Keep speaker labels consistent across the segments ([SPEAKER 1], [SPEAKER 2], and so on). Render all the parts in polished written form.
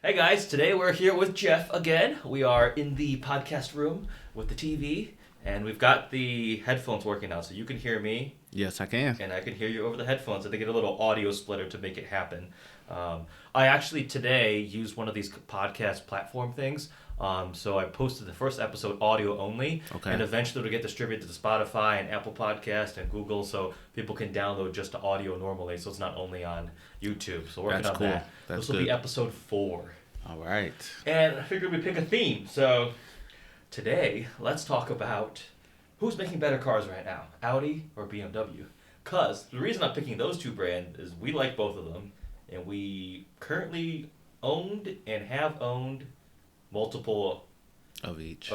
[SPEAKER 1] Hey guys, today we're here with Jeff again. We are in the podcast room with the TV, and we've got the headphones working now, so you can hear me.
[SPEAKER 2] Yes, I can.
[SPEAKER 1] And I can hear you over the headphones. I think get a little audio splitter to make it happen. I actually today used one of these podcast platform things. So I posted the first episode audio only, and eventually it'll get distributed to Spotify and Apple Podcast and Google, so people can download just the audio normally, so it's not only on YouTube. So working on that. This will be episode 4.
[SPEAKER 2] All right.
[SPEAKER 1] And I figured we'd pick a theme. So today, let's talk about who's making better cars right now, Audi or BMW. Because the reason I'm picking those two brands is we like both of them, and we currently owned and have owned multiple
[SPEAKER 2] of each.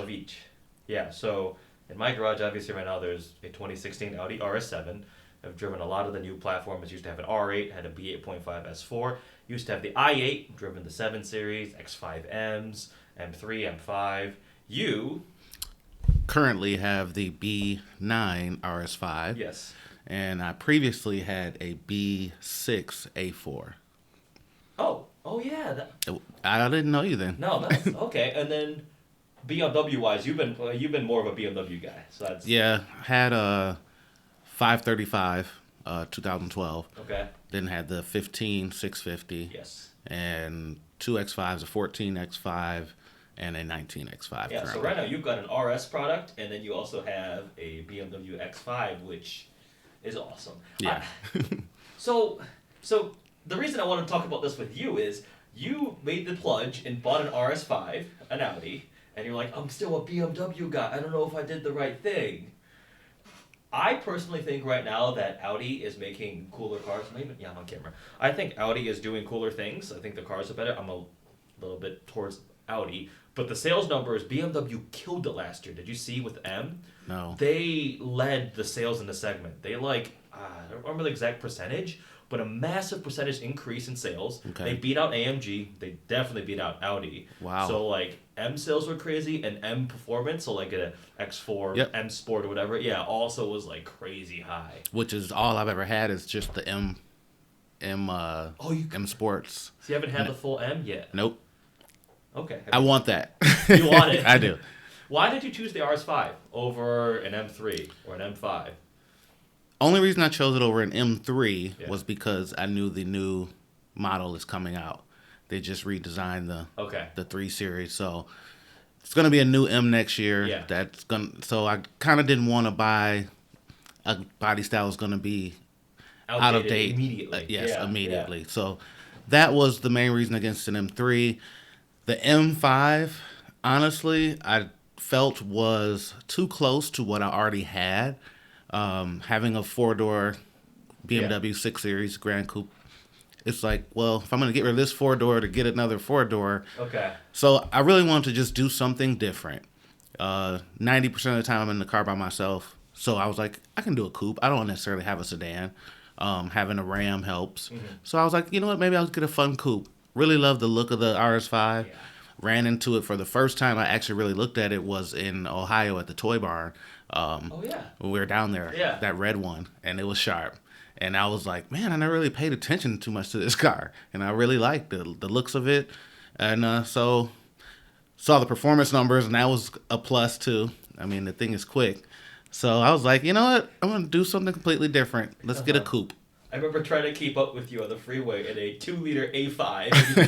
[SPEAKER 1] Yeah, so in my garage, obviously right now there's a 2016 Audi RS7. I've driven a lot of the new platforms. Used to have an R8, had a B8.5 S4. Used to have the i8, driven the 7 Series, X5Ms, M3, M5. You
[SPEAKER 2] currently have the B9 RS5.
[SPEAKER 1] Yes.
[SPEAKER 2] And I previously had a B6 A4.
[SPEAKER 1] Oh yeah.
[SPEAKER 2] I didn't know you then.
[SPEAKER 1] No, that's okay. And then BMW wise, you've been more of a BMW guy. So that's
[SPEAKER 2] had a 535 2012.
[SPEAKER 1] Okay.
[SPEAKER 2] Then had the 15 650.
[SPEAKER 1] Yes.
[SPEAKER 2] And 2 X5s, a 14 X5 and a 19 X5.
[SPEAKER 1] Yeah,
[SPEAKER 2] currently.
[SPEAKER 1] So right now you've got an RS product, and then you also have a BMW X5, which is awesome.
[SPEAKER 2] Yeah.
[SPEAKER 1] So the reason I want to talk about this with you is you made the plunge and bought an RS5, an Audi, and you're like, I'm still a BMW guy. I don't know if I did the right thing. I personally think right now that Audi is making cooler cars. I'm on camera. I think Audi is doing cooler things. I think the cars are better. I'm a little bit towards Audi. But the sales numbers, BMW killed it last year. Did you see with M?
[SPEAKER 2] No.
[SPEAKER 1] They led the sales in the segment. They I don't remember the exact percentage, but a massive percentage increase in sales.
[SPEAKER 2] Okay.
[SPEAKER 1] They beat out AMG. They definitely beat out Audi.
[SPEAKER 2] Wow.
[SPEAKER 1] So M sales were crazy, and M performance, so a X4, M Sport or whatever, also was crazy high.
[SPEAKER 2] Which is all I've ever had is just the M Sports.
[SPEAKER 1] So you haven't had the full M yet?
[SPEAKER 2] Nope.
[SPEAKER 1] Okay.
[SPEAKER 2] I want that.
[SPEAKER 1] You want it?
[SPEAKER 2] I do.
[SPEAKER 1] Why did you choose the RS5 over an M3 or an M5?
[SPEAKER 2] Only reason I chose it over an M3 was because I knew the new model is coming out. They just redesigned the 3 Series, so it's going to be a new M next year.
[SPEAKER 1] Yeah.
[SPEAKER 2] So I kind of didn't want to buy a body style that's going to be out of date
[SPEAKER 1] immediately.
[SPEAKER 2] Immediately.
[SPEAKER 1] Yeah.
[SPEAKER 2] So that was the main reason against an M3. The M5, honestly, I felt was too close to what I already had. Having a 4-door BMW 6 Series Grand Coupe, it's like, well, if I'm going to get rid of this 4-door to get another 4-door.
[SPEAKER 1] Okay.
[SPEAKER 2] So I really wanted to just do something different. 90% of the time I'm in the car by myself. So I was like, I can do a coupe. I don't necessarily have a sedan. Having a Ram helps. Mm-hmm. So I was like, you know what, maybe I'll get a fun coupe. Really love the look of the RS5. Yeah. Ran into it for the first time I actually really looked at it was in Ohio at the Toy Barn. When we were down there, that red one, and it was sharp. And I was like, man, I never really paid attention too much to this car. And I really liked the looks of it. And so saw the performance numbers, and that was a plus too. I mean, the thing is quick. So I was like, you know what? I'm going to do something completely different. Let's get a coupe.
[SPEAKER 1] I remember trying to keep up with you on the freeway in a 2-liter A5.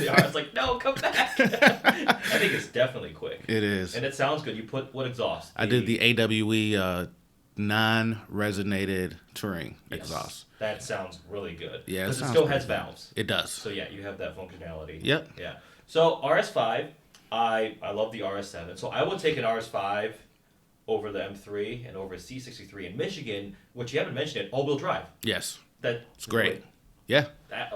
[SPEAKER 1] I was like, no, come back. I think it's definitely quick.
[SPEAKER 2] It is.
[SPEAKER 1] And it sounds good. You put what exhaust?
[SPEAKER 2] I did the AWE non-resonated touring exhaust.
[SPEAKER 1] That sounds really good.
[SPEAKER 2] Yeah,
[SPEAKER 1] because it still has valves.
[SPEAKER 2] It does.
[SPEAKER 1] So yeah, you have that functionality.
[SPEAKER 2] Yep.
[SPEAKER 1] Yeah. So RS5, I love the RS7. So I would take an RS5 over the M3 and over a C63 in Michigan, which you haven't mentioned it, all-wheel drive.
[SPEAKER 2] Yes.
[SPEAKER 1] That's
[SPEAKER 2] great. Yeah.
[SPEAKER 1] I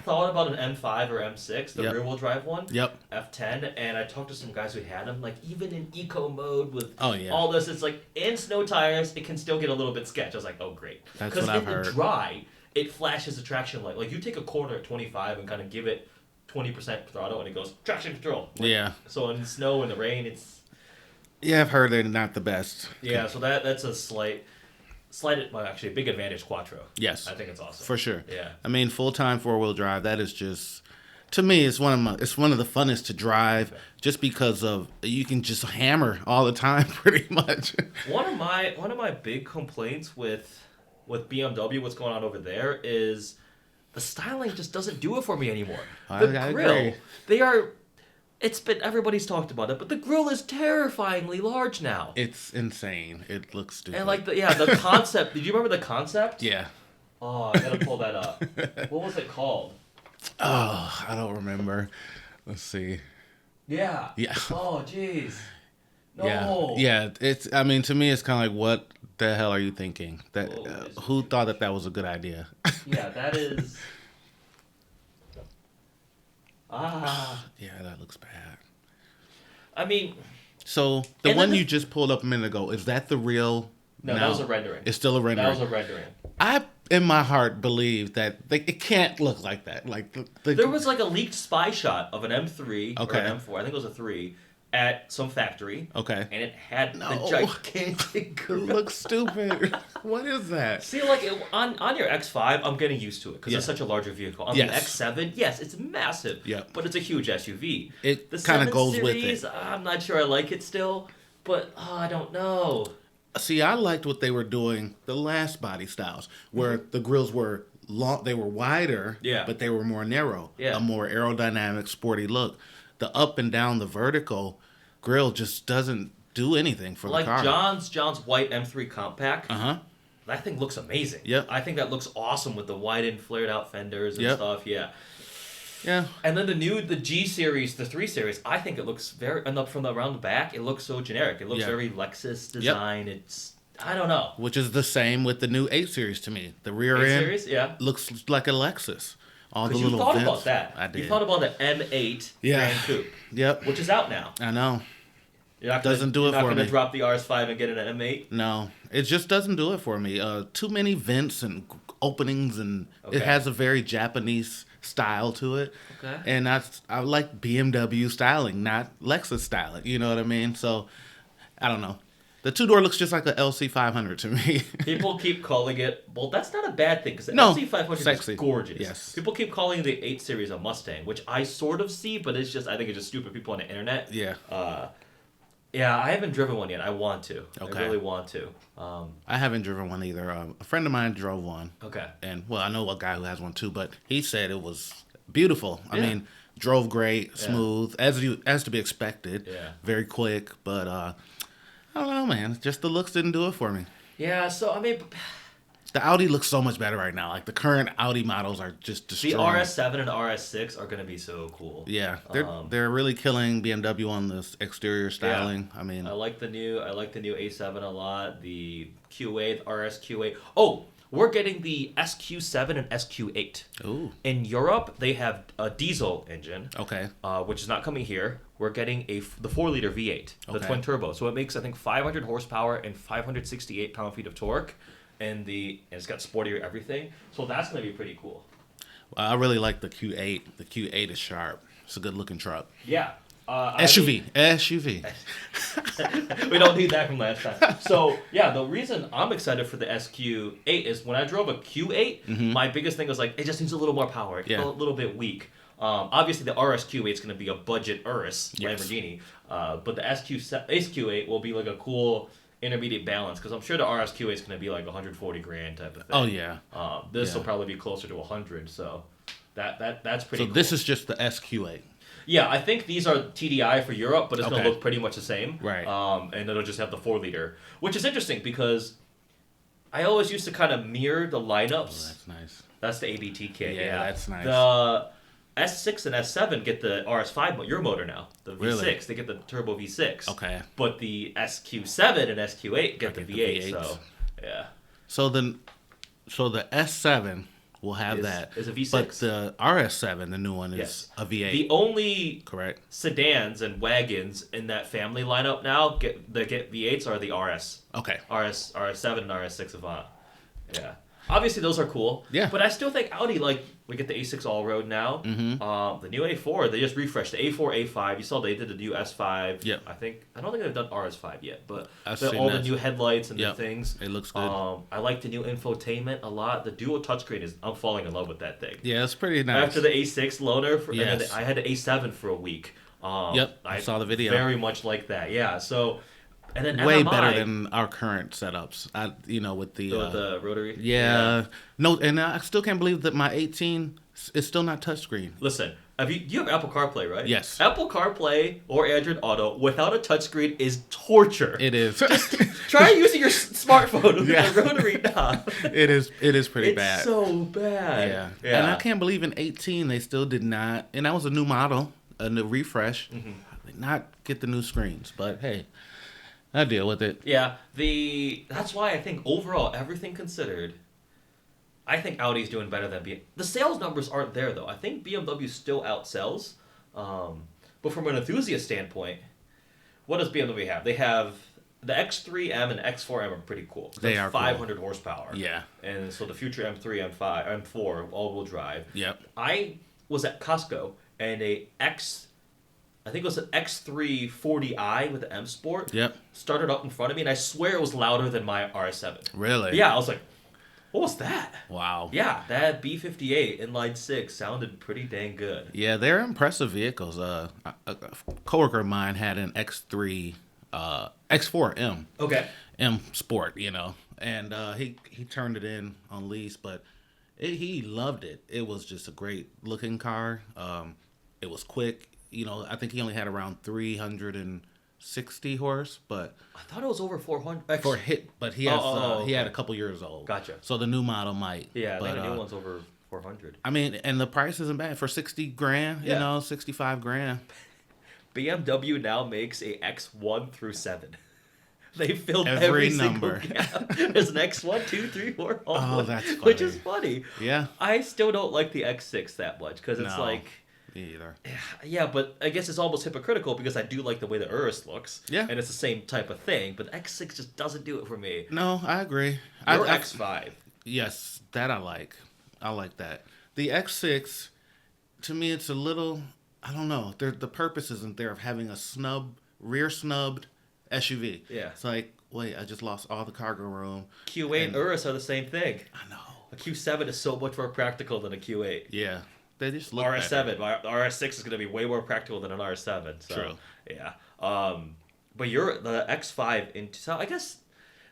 [SPEAKER 1] thought about an M5 or M6, the rear-wheel drive one.
[SPEAKER 2] Yep.
[SPEAKER 1] F10, and I talked to some guys who had them. Even in eco mode with
[SPEAKER 2] all
[SPEAKER 1] this, it's in snow tires, it can still get a little bit sketch. I was like, oh great.
[SPEAKER 2] That's what I've heard.
[SPEAKER 1] Because in the dry, it flashes a traction light. You take a corner at 25 and kind of give it 20% throttle, and it goes traction control. So in the snow and the rain, it's.
[SPEAKER 2] Yeah, I've heard they're not the best.
[SPEAKER 1] Yeah, so that's a slight actually a big advantage Quattro.
[SPEAKER 2] Yes.
[SPEAKER 1] I think it's awesome.
[SPEAKER 2] For sure.
[SPEAKER 1] Yeah.
[SPEAKER 2] I mean, full-time 4-wheel drive, that is just To me, it's one of the funnest to drive, just because of you can just hammer all the time, pretty much.
[SPEAKER 1] One of my big complaints with BMW, what's going on over there, is the styling just doesn't do it for me anymore. The
[SPEAKER 2] I
[SPEAKER 1] grill,
[SPEAKER 2] agree.
[SPEAKER 1] everybody's talked about it, but the grill is terrifyingly large now.
[SPEAKER 2] It's insane. It looks stupid.
[SPEAKER 1] And like the concept. Did you remember the concept?
[SPEAKER 2] Yeah.
[SPEAKER 1] Oh, I gotta pull that up. What was it called?
[SPEAKER 2] Oh, I don't remember. Let's see.
[SPEAKER 1] Yeah.
[SPEAKER 2] Yeah.
[SPEAKER 1] Oh, jeez. No.
[SPEAKER 2] Yeah. It's. I mean, to me, it's kind of like, what the hell are you thinking? That who thought that was a good idea?
[SPEAKER 1] Yeah, that is.
[SPEAKER 2] Yeah, that looks bad.
[SPEAKER 1] I mean.
[SPEAKER 2] So the one you just pulled up a minute ago, is that the real?
[SPEAKER 1] No, that was a rendering.
[SPEAKER 2] It's still a rendering.
[SPEAKER 1] That was a rendering.
[SPEAKER 2] I, in my heart, believe that it can't look like that. Like
[SPEAKER 1] there was like a leaked spy shot of an M3
[SPEAKER 2] Okay.
[SPEAKER 1] or an M4. I think it was a 3 at some factory.
[SPEAKER 2] Okay.
[SPEAKER 1] And it had
[SPEAKER 2] No.
[SPEAKER 1] the gigantic
[SPEAKER 2] It
[SPEAKER 1] gorilla.
[SPEAKER 2] looks stupid. What is that?
[SPEAKER 1] See, like on your X5, I'm getting used to it because it's
[SPEAKER 2] Yeah.
[SPEAKER 1] such a larger vehicle. On
[SPEAKER 2] Yes.
[SPEAKER 1] the X7, yes, it's massive.
[SPEAKER 2] Yeah.
[SPEAKER 1] But it's a huge SUV.
[SPEAKER 2] It
[SPEAKER 1] The
[SPEAKER 2] kind of
[SPEAKER 1] 7
[SPEAKER 2] goes with
[SPEAKER 1] Series,
[SPEAKER 2] it.
[SPEAKER 1] I'm not sure I like it still, but I don't know.
[SPEAKER 2] See, I liked what they were doing the last body styles, where the grills were long, they were wider,
[SPEAKER 1] Yeah.
[SPEAKER 2] but they were more narrow,
[SPEAKER 1] Yeah.
[SPEAKER 2] a more aerodynamic, sporty look. The up and down, the vertical grill just doesn't do anything for
[SPEAKER 1] Like
[SPEAKER 2] the car.
[SPEAKER 1] John's white M3 Compact.
[SPEAKER 2] Uh-huh.
[SPEAKER 1] That thing looks amazing.
[SPEAKER 2] Yep.
[SPEAKER 1] I think that looks awesome with the widened, flared out fenders and
[SPEAKER 2] Yep.
[SPEAKER 1] stuff. Yeah.
[SPEAKER 2] Yeah.
[SPEAKER 1] And then the G series, the 3 series, I think it looks from around the back, it looks so generic. It looks
[SPEAKER 2] Yeah.
[SPEAKER 1] very Lexus design. It's, I don't know.
[SPEAKER 2] Which is the same with the new 8 Series to me. The rear
[SPEAKER 1] 8
[SPEAKER 2] end
[SPEAKER 1] series, yeah.
[SPEAKER 2] looks like a Lexus. All the
[SPEAKER 1] Because you
[SPEAKER 2] little
[SPEAKER 1] thought
[SPEAKER 2] vents.
[SPEAKER 1] about that.
[SPEAKER 2] I did.
[SPEAKER 1] You thought about the M8
[SPEAKER 2] Yeah.
[SPEAKER 1] Grand Coupe,
[SPEAKER 2] Yep.
[SPEAKER 1] which is out now.
[SPEAKER 2] I know.
[SPEAKER 1] You're not
[SPEAKER 2] Doesn't do it
[SPEAKER 1] you're not
[SPEAKER 2] for
[SPEAKER 1] gonna
[SPEAKER 2] me.
[SPEAKER 1] drop the RS5 and get an M8.
[SPEAKER 2] No, it just doesn't do it for me. Too many vents and openings, and
[SPEAKER 1] Okay.
[SPEAKER 2] it has a very Japanese style to it.
[SPEAKER 1] Okay.
[SPEAKER 2] And I like BMW styling, not Lexus styling. You know what I mean? So, I don't know. The two-door looks just like a LC500 to me.
[SPEAKER 1] People keep calling it. Well, that's not a bad thing because the
[SPEAKER 2] No,
[SPEAKER 1] LC500
[SPEAKER 2] sexy.
[SPEAKER 1] is gorgeous.
[SPEAKER 2] Yes.
[SPEAKER 1] People keep calling the 8 Series a Mustang, which I sort of see, but it's just I think it's just stupid people on the internet.
[SPEAKER 2] Yeah.
[SPEAKER 1] Yeah, I haven't driven one yet. I want to.
[SPEAKER 2] Okay.
[SPEAKER 1] I really want to.
[SPEAKER 2] I haven't driven one either. A friend of mine drove one.
[SPEAKER 1] Okay.
[SPEAKER 2] And, well, I know a guy who has one too, but he said it was beautiful. I
[SPEAKER 1] Yeah.
[SPEAKER 2] mean, drove great,
[SPEAKER 1] Yeah.
[SPEAKER 2] smooth, as to be expected.
[SPEAKER 1] Yeah.
[SPEAKER 2] Very quick, but I don't know, man. Just the looks didn't do it for me.
[SPEAKER 1] Yeah, so I mean,
[SPEAKER 2] The Audi looks so much better right now. Like the current Audi models are just
[SPEAKER 1] the
[SPEAKER 2] destroying.
[SPEAKER 1] RS7 and RS6 are gonna be so cool.
[SPEAKER 2] Yeah, they're really killing BMW on this exterior styling.
[SPEAKER 1] Yeah.
[SPEAKER 2] I mean,
[SPEAKER 1] I like the new A7 a lot. The Q8, the RS-Q8. Oh, we're getting the SQ7 and SQ8.
[SPEAKER 2] ooh,
[SPEAKER 1] In Europe, they have a diesel engine,
[SPEAKER 2] okay,
[SPEAKER 1] which is not coming here. We're getting the 4-liter V8, the
[SPEAKER 2] Okay.
[SPEAKER 1] twin turbo. So it makes I think 500 horsepower and 568 pound-feet of torque, and it's got sportier everything. So that's gonna be pretty cool.
[SPEAKER 2] I really like the Q8. The Q8 is sharp. It's a good looking truck.
[SPEAKER 1] Yeah.
[SPEAKER 2] SUV.
[SPEAKER 1] We don't need that from last time. So yeah, the reason I'm excited for the SQ8 is when I drove a Q8, my biggest thing was like it just needs a little more power. It's
[SPEAKER 2] Yeah.
[SPEAKER 1] a little bit weak. Obviously, the RSQ8 is going to be a budget Urus
[SPEAKER 2] Yes.
[SPEAKER 1] Lamborghini, but the SQ8 will be like a cool intermediate balance because I'm sure the RSQ8 is going to be like 140 grand type of thing.
[SPEAKER 2] Oh yeah.
[SPEAKER 1] This will
[SPEAKER 2] Yeah.
[SPEAKER 1] probably be closer to 100. So that's pretty.
[SPEAKER 2] So
[SPEAKER 1] cool.
[SPEAKER 2] this is just the SQ8.
[SPEAKER 1] Yeah, I think these are TDI for Europe, but it's going
[SPEAKER 2] Okay.
[SPEAKER 1] to look pretty much the same.
[SPEAKER 2] Right.
[SPEAKER 1] And it'll just have the 4-liter, which is interesting because I always used to kind of mirror the
[SPEAKER 2] Oh,
[SPEAKER 1] lineups.
[SPEAKER 2] that's nice.
[SPEAKER 1] That's the ABT kit.
[SPEAKER 2] Yeah, that's nice.
[SPEAKER 1] The S6 and S7 get the RS5 your motor now. The V6,
[SPEAKER 2] Really?
[SPEAKER 1] they get the turbo V6.
[SPEAKER 2] Okay.
[SPEAKER 1] But the SQ7 and SQ8 get the
[SPEAKER 2] get the
[SPEAKER 1] V8.
[SPEAKER 2] V8s.
[SPEAKER 1] So, yeah.
[SPEAKER 2] So the S7 will have
[SPEAKER 1] Is-
[SPEAKER 2] that.
[SPEAKER 1] is a V6.
[SPEAKER 2] But the RS7, the new one, is
[SPEAKER 1] Yes.
[SPEAKER 2] a V8.
[SPEAKER 1] The only
[SPEAKER 2] Correct.
[SPEAKER 1] sedans and wagons in that family lineup now that get V8s are the RS.
[SPEAKER 2] Okay.
[SPEAKER 1] RS7 and RS6 Avant. Yeah. obviously those are cool.
[SPEAKER 2] Yeah.
[SPEAKER 1] But I still think Audi, like, we get the A6 All-Road now.
[SPEAKER 2] Mm-hmm.
[SPEAKER 1] The new A4, they just refreshed the A4, A5. You saw they did the new S5.
[SPEAKER 2] Yep.
[SPEAKER 1] I don't think they've done RS5 yet, but
[SPEAKER 2] I've
[SPEAKER 1] all
[SPEAKER 2] seen
[SPEAKER 1] the
[SPEAKER 2] that.
[SPEAKER 1] new headlights and
[SPEAKER 2] Yep.
[SPEAKER 1] the things.
[SPEAKER 2] It looks good.
[SPEAKER 1] I like the new infotainment a lot. The dual touchscreen I'm falling in love with that thing.
[SPEAKER 2] Yeah, it's pretty nice.
[SPEAKER 1] After the A6 loaner, and then
[SPEAKER 2] Yes.
[SPEAKER 1] I had the A7 for a week.
[SPEAKER 2] Yep, I saw the video.
[SPEAKER 1] Very much like that, yeah. So, and then
[SPEAKER 2] Way
[SPEAKER 1] MMI,
[SPEAKER 2] better than our current setups. With the
[SPEAKER 1] with the rotary.
[SPEAKER 2] yeah. No, and I still can't believe that my 18 is still not touchscreen.
[SPEAKER 1] Listen, you have Apple CarPlay, right?
[SPEAKER 2] Yes.
[SPEAKER 1] Apple CarPlay or Android Auto without a touchscreen is torture.
[SPEAKER 2] It is.
[SPEAKER 1] Try using your smartphone with
[SPEAKER 2] Yeah.
[SPEAKER 1] a rotary knob.
[SPEAKER 2] It is pretty
[SPEAKER 1] It's
[SPEAKER 2] bad.
[SPEAKER 1] so bad.
[SPEAKER 2] Yeah. And I can't believe in 18 they still did not, and that was a new model, a new refresh, did not get the new screens. But hey, I deal with it.
[SPEAKER 1] Yeah, that's why I think overall, everything considered, I think Audi's doing better than BMW. The sales numbers aren't there, though. I think BMW still outsells. But from an enthusiast standpoint, what does BMW have? They have the X3M and X4M are pretty cool.
[SPEAKER 2] They are
[SPEAKER 1] 500 horsepower.
[SPEAKER 2] Yeah.
[SPEAKER 1] And so the future M3, M5, M4, all-wheel drive.
[SPEAKER 2] Yep.
[SPEAKER 1] I was at Costco, and I think it was an X3 40i with the M Sport.
[SPEAKER 2] Yep.
[SPEAKER 1] Started up in front of me, and I swear it was louder than my RS7.
[SPEAKER 2] Really?
[SPEAKER 1] Yeah, I was like, what was that?
[SPEAKER 2] Wow.
[SPEAKER 1] Yeah, that B58 inline 6 sounded pretty dang good.
[SPEAKER 2] Yeah, they're impressive vehicles. A coworker of mine had an X3, X4M.
[SPEAKER 1] Okay.
[SPEAKER 2] M Sport, and he turned it in on lease, but he loved it. It was just a great looking car. It was quick. I think he only had around 360 horse, but
[SPEAKER 1] I thought it was over 400.
[SPEAKER 2] but he has
[SPEAKER 1] okay.
[SPEAKER 2] he had a couple years old.
[SPEAKER 1] Gotcha.
[SPEAKER 2] So the new model might.
[SPEAKER 1] Yeah,
[SPEAKER 2] but,
[SPEAKER 1] I think the new one's over 400.
[SPEAKER 2] I mean, and the price isn't bad for 60 grand.
[SPEAKER 1] Yeah.
[SPEAKER 2] 65 grand.
[SPEAKER 1] BMW now makes a X1 through 7. They filled
[SPEAKER 2] Every
[SPEAKER 1] every
[SPEAKER 2] number.
[SPEAKER 1] single gap. There's an X1, 2, 3, 4.
[SPEAKER 2] Oh, that's funny.
[SPEAKER 1] Which is funny.
[SPEAKER 2] Yeah.
[SPEAKER 1] I still don't like the X6 that much because it's
[SPEAKER 2] No.
[SPEAKER 1] like.
[SPEAKER 2] Me either.
[SPEAKER 1] Yeah, but I guess it's almost hypocritical because I do like the way the Urus looks.
[SPEAKER 2] Yeah.
[SPEAKER 1] And it's the same type of thing, but the X6 just doesn't do it for me.
[SPEAKER 2] No, I agree.
[SPEAKER 1] Your X5.
[SPEAKER 2] Yes, that I like. I like that. The X6, to me, it's a little, I don't know. The purpose isn't there of having a rear snubbed SUV.
[SPEAKER 1] Yeah.
[SPEAKER 2] It's like, wait, I just lost all the cargo room.
[SPEAKER 1] Q8 and Urus are the same thing.
[SPEAKER 2] I know.
[SPEAKER 1] A Q7 is so much more practical than a Q8.
[SPEAKER 2] Yeah. They just look
[SPEAKER 1] RS7.
[SPEAKER 2] better.
[SPEAKER 1] The RS6 is going to be way more practical than an RS7. So,
[SPEAKER 2] True.
[SPEAKER 1] Yeah. But the X5, so I guess,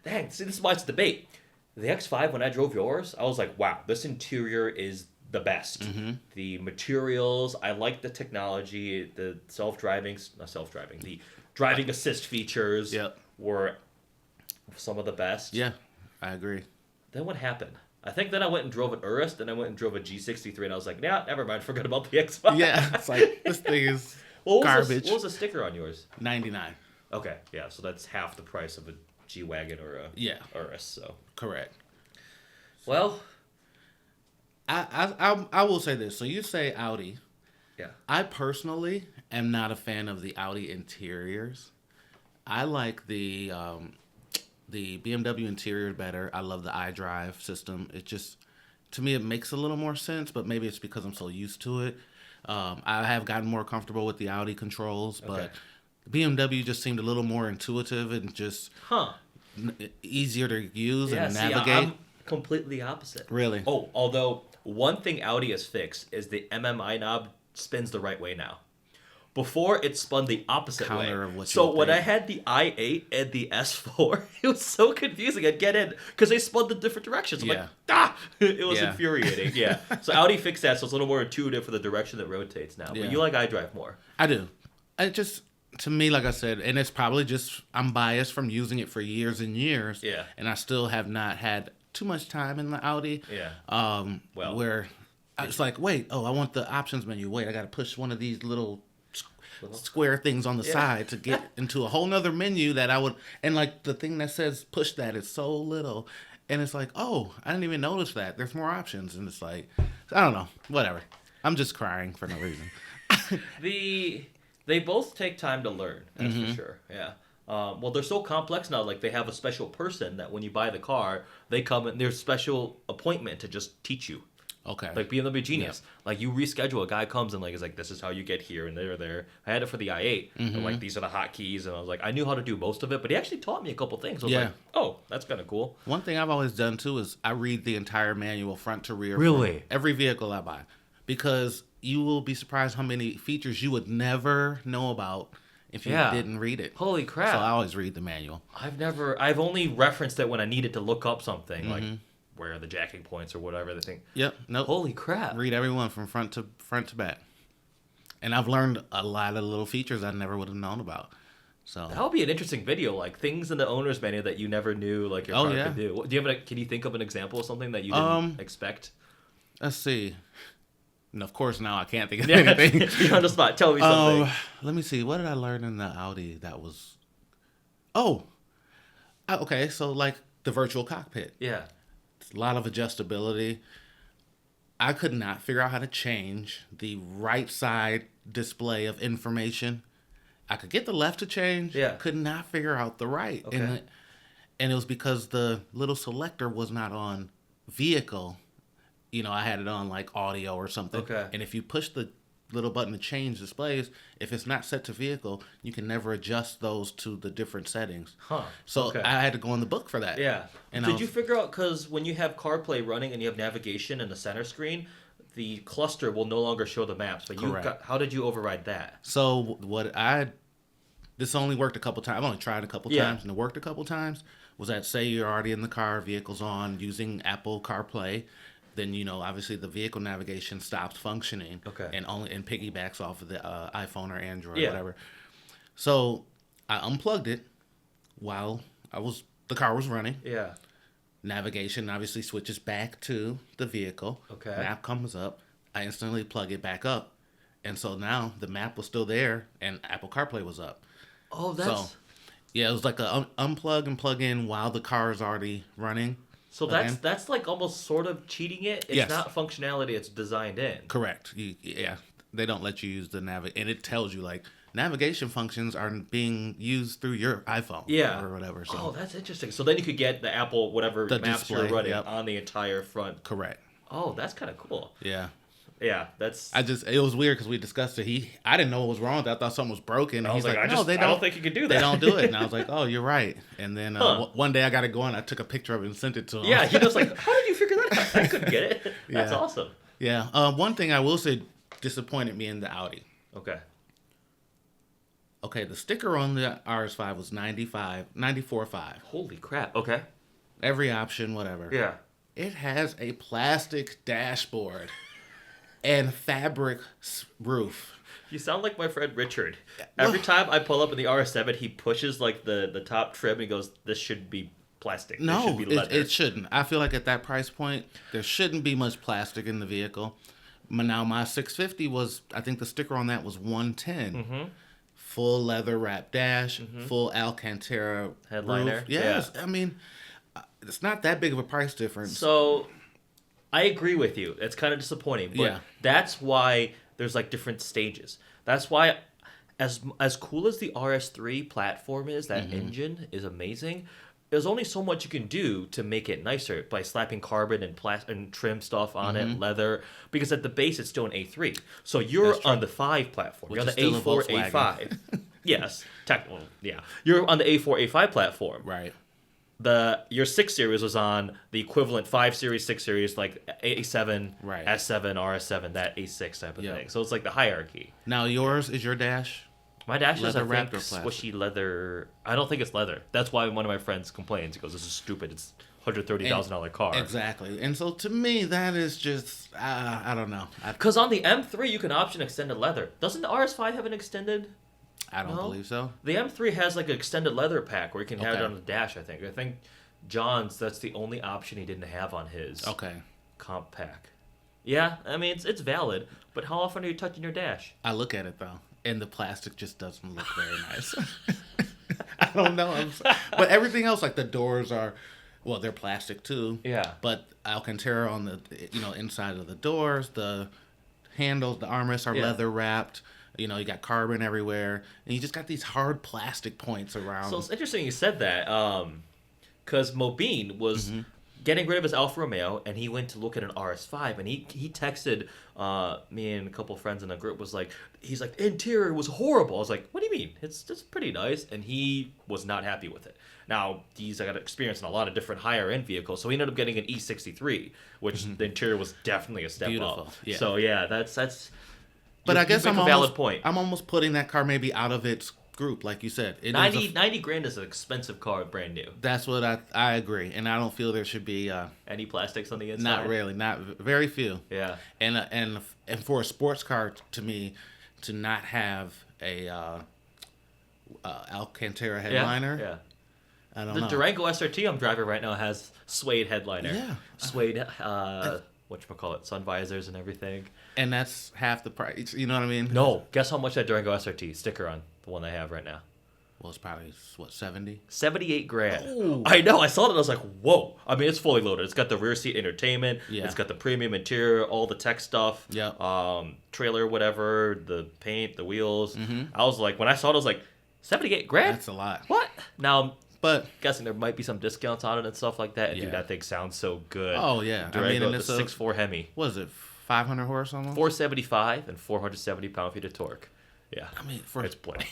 [SPEAKER 1] dang, see, this is why it's a debate. The X5, when I drove yours, I was like, wow, this interior is the best.
[SPEAKER 2] Mm-hmm.
[SPEAKER 1] The materials, I like the technology, the the driving assist features were some of the best.
[SPEAKER 2] Yeah, I agree.
[SPEAKER 1] Then what happened? I think then I went and drove an Urus, then I went and drove a G63, and I was like, nah, never mind, forget about the X5.
[SPEAKER 2] Yeah, it's like, this thing is garbage.
[SPEAKER 1] What was the sticker on yours?
[SPEAKER 2] 99.
[SPEAKER 1] Okay, yeah, so that's half the price of a G-Wagon or a Urus, so.
[SPEAKER 2] Correct.
[SPEAKER 1] Well.
[SPEAKER 2] I will say this. So you say Audi.
[SPEAKER 1] Yeah.
[SPEAKER 2] I personally am not a fan of the Audi interiors. I like the BMW interior better. I love the iDrive system. It just, to me, it makes a little more sense, but maybe it's because I'm so used to it. I have gotten more comfortable with the Audi controls, but BMW just seemed a little more intuitive and just easier to use and navigate.
[SPEAKER 1] See, I'm completely opposite.
[SPEAKER 2] Really?
[SPEAKER 1] Oh, although one thing Audi has fixed is the MMI knob spins the right way now. Before, it spun the opposite way.
[SPEAKER 2] Of what
[SPEAKER 1] so when I had the i8 and the S4, it was so confusing. I'd get in because they spun the different directions. I'm like, it was infuriating. Yeah. So Audi fixed that, so it's a little more intuitive for the direction that rotates now. But you like iDrive more.
[SPEAKER 2] I do. To me, like I said, and it's probably just I'm biased from using it for years and years.
[SPEAKER 1] Yeah.
[SPEAKER 2] And I still have not had too much time in the Audi.
[SPEAKER 1] Yeah.
[SPEAKER 2] Where it's like, wait, I want the options menu. Wait, I got to push one of these little square things on the side to get into a whole nother menu that I would, and like the thing that says push that is so little, and it's like, I didn't even notice that there's more options, and it's like, I don't know, whatever. I'm just crying for no reason.
[SPEAKER 1] They both take time to learn, that's for sure. Yeah. Well, they're so complex now. Like they have a special person that when you buy the car, they come and there's special appointment to just teach you.
[SPEAKER 2] Okay.
[SPEAKER 1] Like BMW Genius. Like you reschedule, a guy comes and like is like, this is how you get here and there. I had it for the i8 and like these are the hotkeys, and I was like, I knew how to do most of it, but he actually taught me a couple things. I was like, oh, that's kind of cool.
[SPEAKER 2] One thing I've always done too is I read the entire manual front to rear.
[SPEAKER 1] Really?
[SPEAKER 2] For every vehicle I buy, because you will be surprised how many features you would never know about if you didn't read it.
[SPEAKER 1] Holy crap.
[SPEAKER 2] So I always read the manual.
[SPEAKER 1] I've only referenced it when I needed to look up something, like where are the jacking points or whatever the thing.
[SPEAKER 2] Yep. Nope.
[SPEAKER 1] Holy crap.
[SPEAKER 2] Read everyone from front to back. And I've learned a lot of little features I never would have known about. So
[SPEAKER 1] that would be an interesting video, like things in the owner's manual that you never knew like your car could do. Can you think of an example of something that you didn't expect?
[SPEAKER 2] Let's see. And of course, now I can't think of anything.
[SPEAKER 1] You're on the spot. Tell me something.
[SPEAKER 2] Let me see. What did I learn in the Audi that was... okay. So, like, the virtual cockpit.
[SPEAKER 1] Yeah.
[SPEAKER 2] A lot of adjustability. I could not figure out how to change the right side display of information. I could get the left to change.
[SPEAKER 1] Yeah.
[SPEAKER 2] Could not figure out the right.
[SPEAKER 1] Okay.
[SPEAKER 2] And it was because the little selector was not on vehicle. You know, I had it on like audio or something.
[SPEAKER 1] Okay.
[SPEAKER 2] And if you push the little button to change displays, if it's not set to vehicle, you can never adjust those to the different settings.
[SPEAKER 1] Huh.
[SPEAKER 2] So I had to go in the book for that.
[SPEAKER 1] Yeah.
[SPEAKER 2] And
[SPEAKER 1] Did you figure out, because when you have CarPlay running and you have navigation in the center screen, the cluster will no longer show the maps. But how did you override that?
[SPEAKER 2] So this only worked a couple times. I've only tried a couple times, and it worked a couple times. Was that, say you're already in the car, vehicle's on, using Apple CarPlay, then, you know, obviously the vehicle navigation stops functioning.
[SPEAKER 1] Okay.
[SPEAKER 2] And piggybacks off of the iPhone or Android or whatever. So I unplugged it while the car was running.
[SPEAKER 1] Yeah.
[SPEAKER 2] Navigation obviously switches back to the vehicle.
[SPEAKER 1] Okay.
[SPEAKER 2] Map comes up. I instantly plug it back up. And so now the map was still there and Apple CarPlay was up.
[SPEAKER 1] Oh, that's...
[SPEAKER 2] So, yeah, it was like a unplug and plug in while the car is already running.
[SPEAKER 1] So that's like almost sort of cheating it. It's not functionality, it's designed in.
[SPEAKER 2] Correct. They don't let you use the and it tells you like navigation functions are being used through your iPhone or whatever. So.
[SPEAKER 1] Oh, that's interesting. So then you could get the Apple whatever
[SPEAKER 2] the
[SPEAKER 1] maps
[SPEAKER 2] display,
[SPEAKER 1] you're running on the entire front.
[SPEAKER 2] Correct.
[SPEAKER 1] Oh, that's kind of cool.
[SPEAKER 2] Yeah.
[SPEAKER 1] Yeah, that's...
[SPEAKER 2] it was weird because we discussed it. I didn't know what was wrong with it. I thought something was broken. And
[SPEAKER 1] I was
[SPEAKER 2] he's
[SPEAKER 1] like, I don't think you could do that.
[SPEAKER 2] They don't do it. And I was like, oh, you're right. And then one day I got it going. I took a picture of it and sent it to him.
[SPEAKER 1] Yeah, he was like, how did you figure that out? I couldn't get it. That's awesome.
[SPEAKER 2] Yeah. One thing I will say disappointed me in the Audi.
[SPEAKER 1] Okay.
[SPEAKER 2] Okay, the sticker on the RS5 was 94.5.
[SPEAKER 1] Holy crap. Okay.
[SPEAKER 2] Every option, whatever.
[SPEAKER 1] Yeah.
[SPEAKER 2] It has a plastic dashboard and fabric roof.
[SPEAKER 1] You sound like my friend Richard. Every time I pull up in the RS7, he pushes like the top trim and he goes, this should be plastic.
[SPEAKER 2] No,
[SPEAKER 1] this should be leather.
[SPEAKER 2] It shouldn't. I feel like at that price point, there shouldn't be much plastic in the vehicle. Now, my 650 was, I think the sticker on that was 110.
[SPEAKER 1] Mm-hmm.
[SPEAKER 2] Full leather wrap dash, full Alcantara
[SPEAKER 1] headliner.
[SPEAKER 2] Roof. Yes, I mean, it's not that big of a price difference.
[SPEAKER 1] So, I agree with you. It's kind of disappointing, but that's why there's like different stages. That's why, as cool as the RS3 platform is, that engine is amazing. There's only so much you can do to make it nicer by slapping carbon and trim stuff on it, leather. Because at the base, it's still an A3. So you're on the 5 platform. You're on the A4, A5. Yes, technically, yeah. You're on the A4, A5 platform.
[SPEAKER 2] Right.
[SPEAKER 1] Your 6 Series was on the equivalent 5 Series, 6 Series, like A7, S7, RS7, that A6 type of thing. So it's like the hierarchy.
[SPEAKER 2] Now yours is your dash?
[SPEAKER 1] My dash is, I think,
[SPEAKER 2] wrapped or plastic?
[SPEAKER 1] squishy leather. I don't think it's leather. That's why one of my friends complains. He goes, this is stupid. It's $130,000 car.
[SPEAKER 2] Exactly. And so to me, that is just, I don't know.
[SPEAKER 1] Because on the M3, you can option extended leather. Doesn't the RS5 have an extended?
[SPEAKER 2] I don't believe so.
[SPEAKER 1] The M3 has like an extended leather pack where you can have it on the dash, I think. I think John's, that's the only option he didn't have on his comp pack. Yeah, I mean, it's valid, but how often are you touching your dash?
[SPEAKER 2] I look at it, though, and the plastic just doesn't look very nice. I don't know. But everything else, like the doors are, well, they're plastic, too.
[SPEAKER 1] Yeah.
[SPEAKER 2] But Alcantara on the, inside of the doors, the handles, the armrests are leather wrapped. You know, you got carbon everywhere, and you just got these hard plastic points around.
[SPEAKER 1] So it's interesting you said that, because Mobeen was getting rid of his Alfa Romeo, and he went to look at an RS5, and he texted me and a couple friends in the group, he's like, the interior was horrible. I was like, what do you mean? It's pretty nice, and he was not happy with it. Now, I got experience in a lot of different higher-end vehicles, so he ended up getting an E63, which the interior was definitely a step
[SPEAKER 2] Beautiful.
[SPEAKER 1] up.
[SPEAKER 2] Yeah.
[SPEAKER 1] So, yeah, that's
[SPEAKER 2] But I guess
[SPEAKER 1] you make a valid point.
[SPEAKER 2] I'm almost putting that car maybe out of its group, like you said.
[SPEAKER 1] 90 grand is an expensive car, brand new.
[SPEAKER 2] That's what I agree, and I don't feel there should be
[SPEAKER 1] Any plastics on the inside?
[SPEAKER 2] not really, not very few.
[SPEAKER 1] Yeah.
[SPEAKER 2] And for a sports car, to me, to not have a Alcantara headliner,
[SPEAKER 1] Yeah.
[SPEAKER 2] I don't
[SPEAKER 1] The
[SPEAKER 2] know.
[SPEAKER 1] Durango SRT I'm driving right now has suede headliner.
[SPEAKER 2] Yeah.
[SPEAKER 1] Suede, whatchamacallit, sun visors and everything.
[SPEAKER 2] And that's half the price. You know what I mean?
[SPEAKER 1] No, guess how much that Durango SRT sticker on, the one I have right now?
[SPEAKER 2] Well, it's probably, what, 70?
[SPEAKER 1] 78 grand.
[SPEAKER 2] Oh.
[SPEAKER 1] I know, I saw it and I was like, whoa. I mean, it's fully loaded. It's got the rear seat entertainment.
[SPEAKER 2] Yeah.
[SPEAKER 1] It's got the premium interior, all the tech stuff.
[SPEAKER 2] Yep.
[SPEAKER 1] Trailer, whatever, the paint, the wheels. I was like, when I saw it, I was like, 78 grand?
[SPEAKER 2] That's a lot.
[SPEAKER 1] What? Now,
[SPEAKER 2] But
[SPEAKER 1] guessing there might be some discounts on it and stuff like that. And
[SPEAKER 2] Yeah.
[SPEAKER 1] dude, that thing sounds so good.
[SPEAKER 2] oh yeah,
[SPEAKER 1] Durango,
[SPEAKER 2] and
[SPEAKER 1] the
[SPEAKER 2] it's a
[SPEAKER 1] 6.4 Hemi.
[SPEAKER 2] what is it, 500 horse almost?
[SPEAKER 1] 475 and 470 pound-feet of torque. Yeah.
[SPEAKER 2] I mean, for
[SPEAKER 1] It's plenty.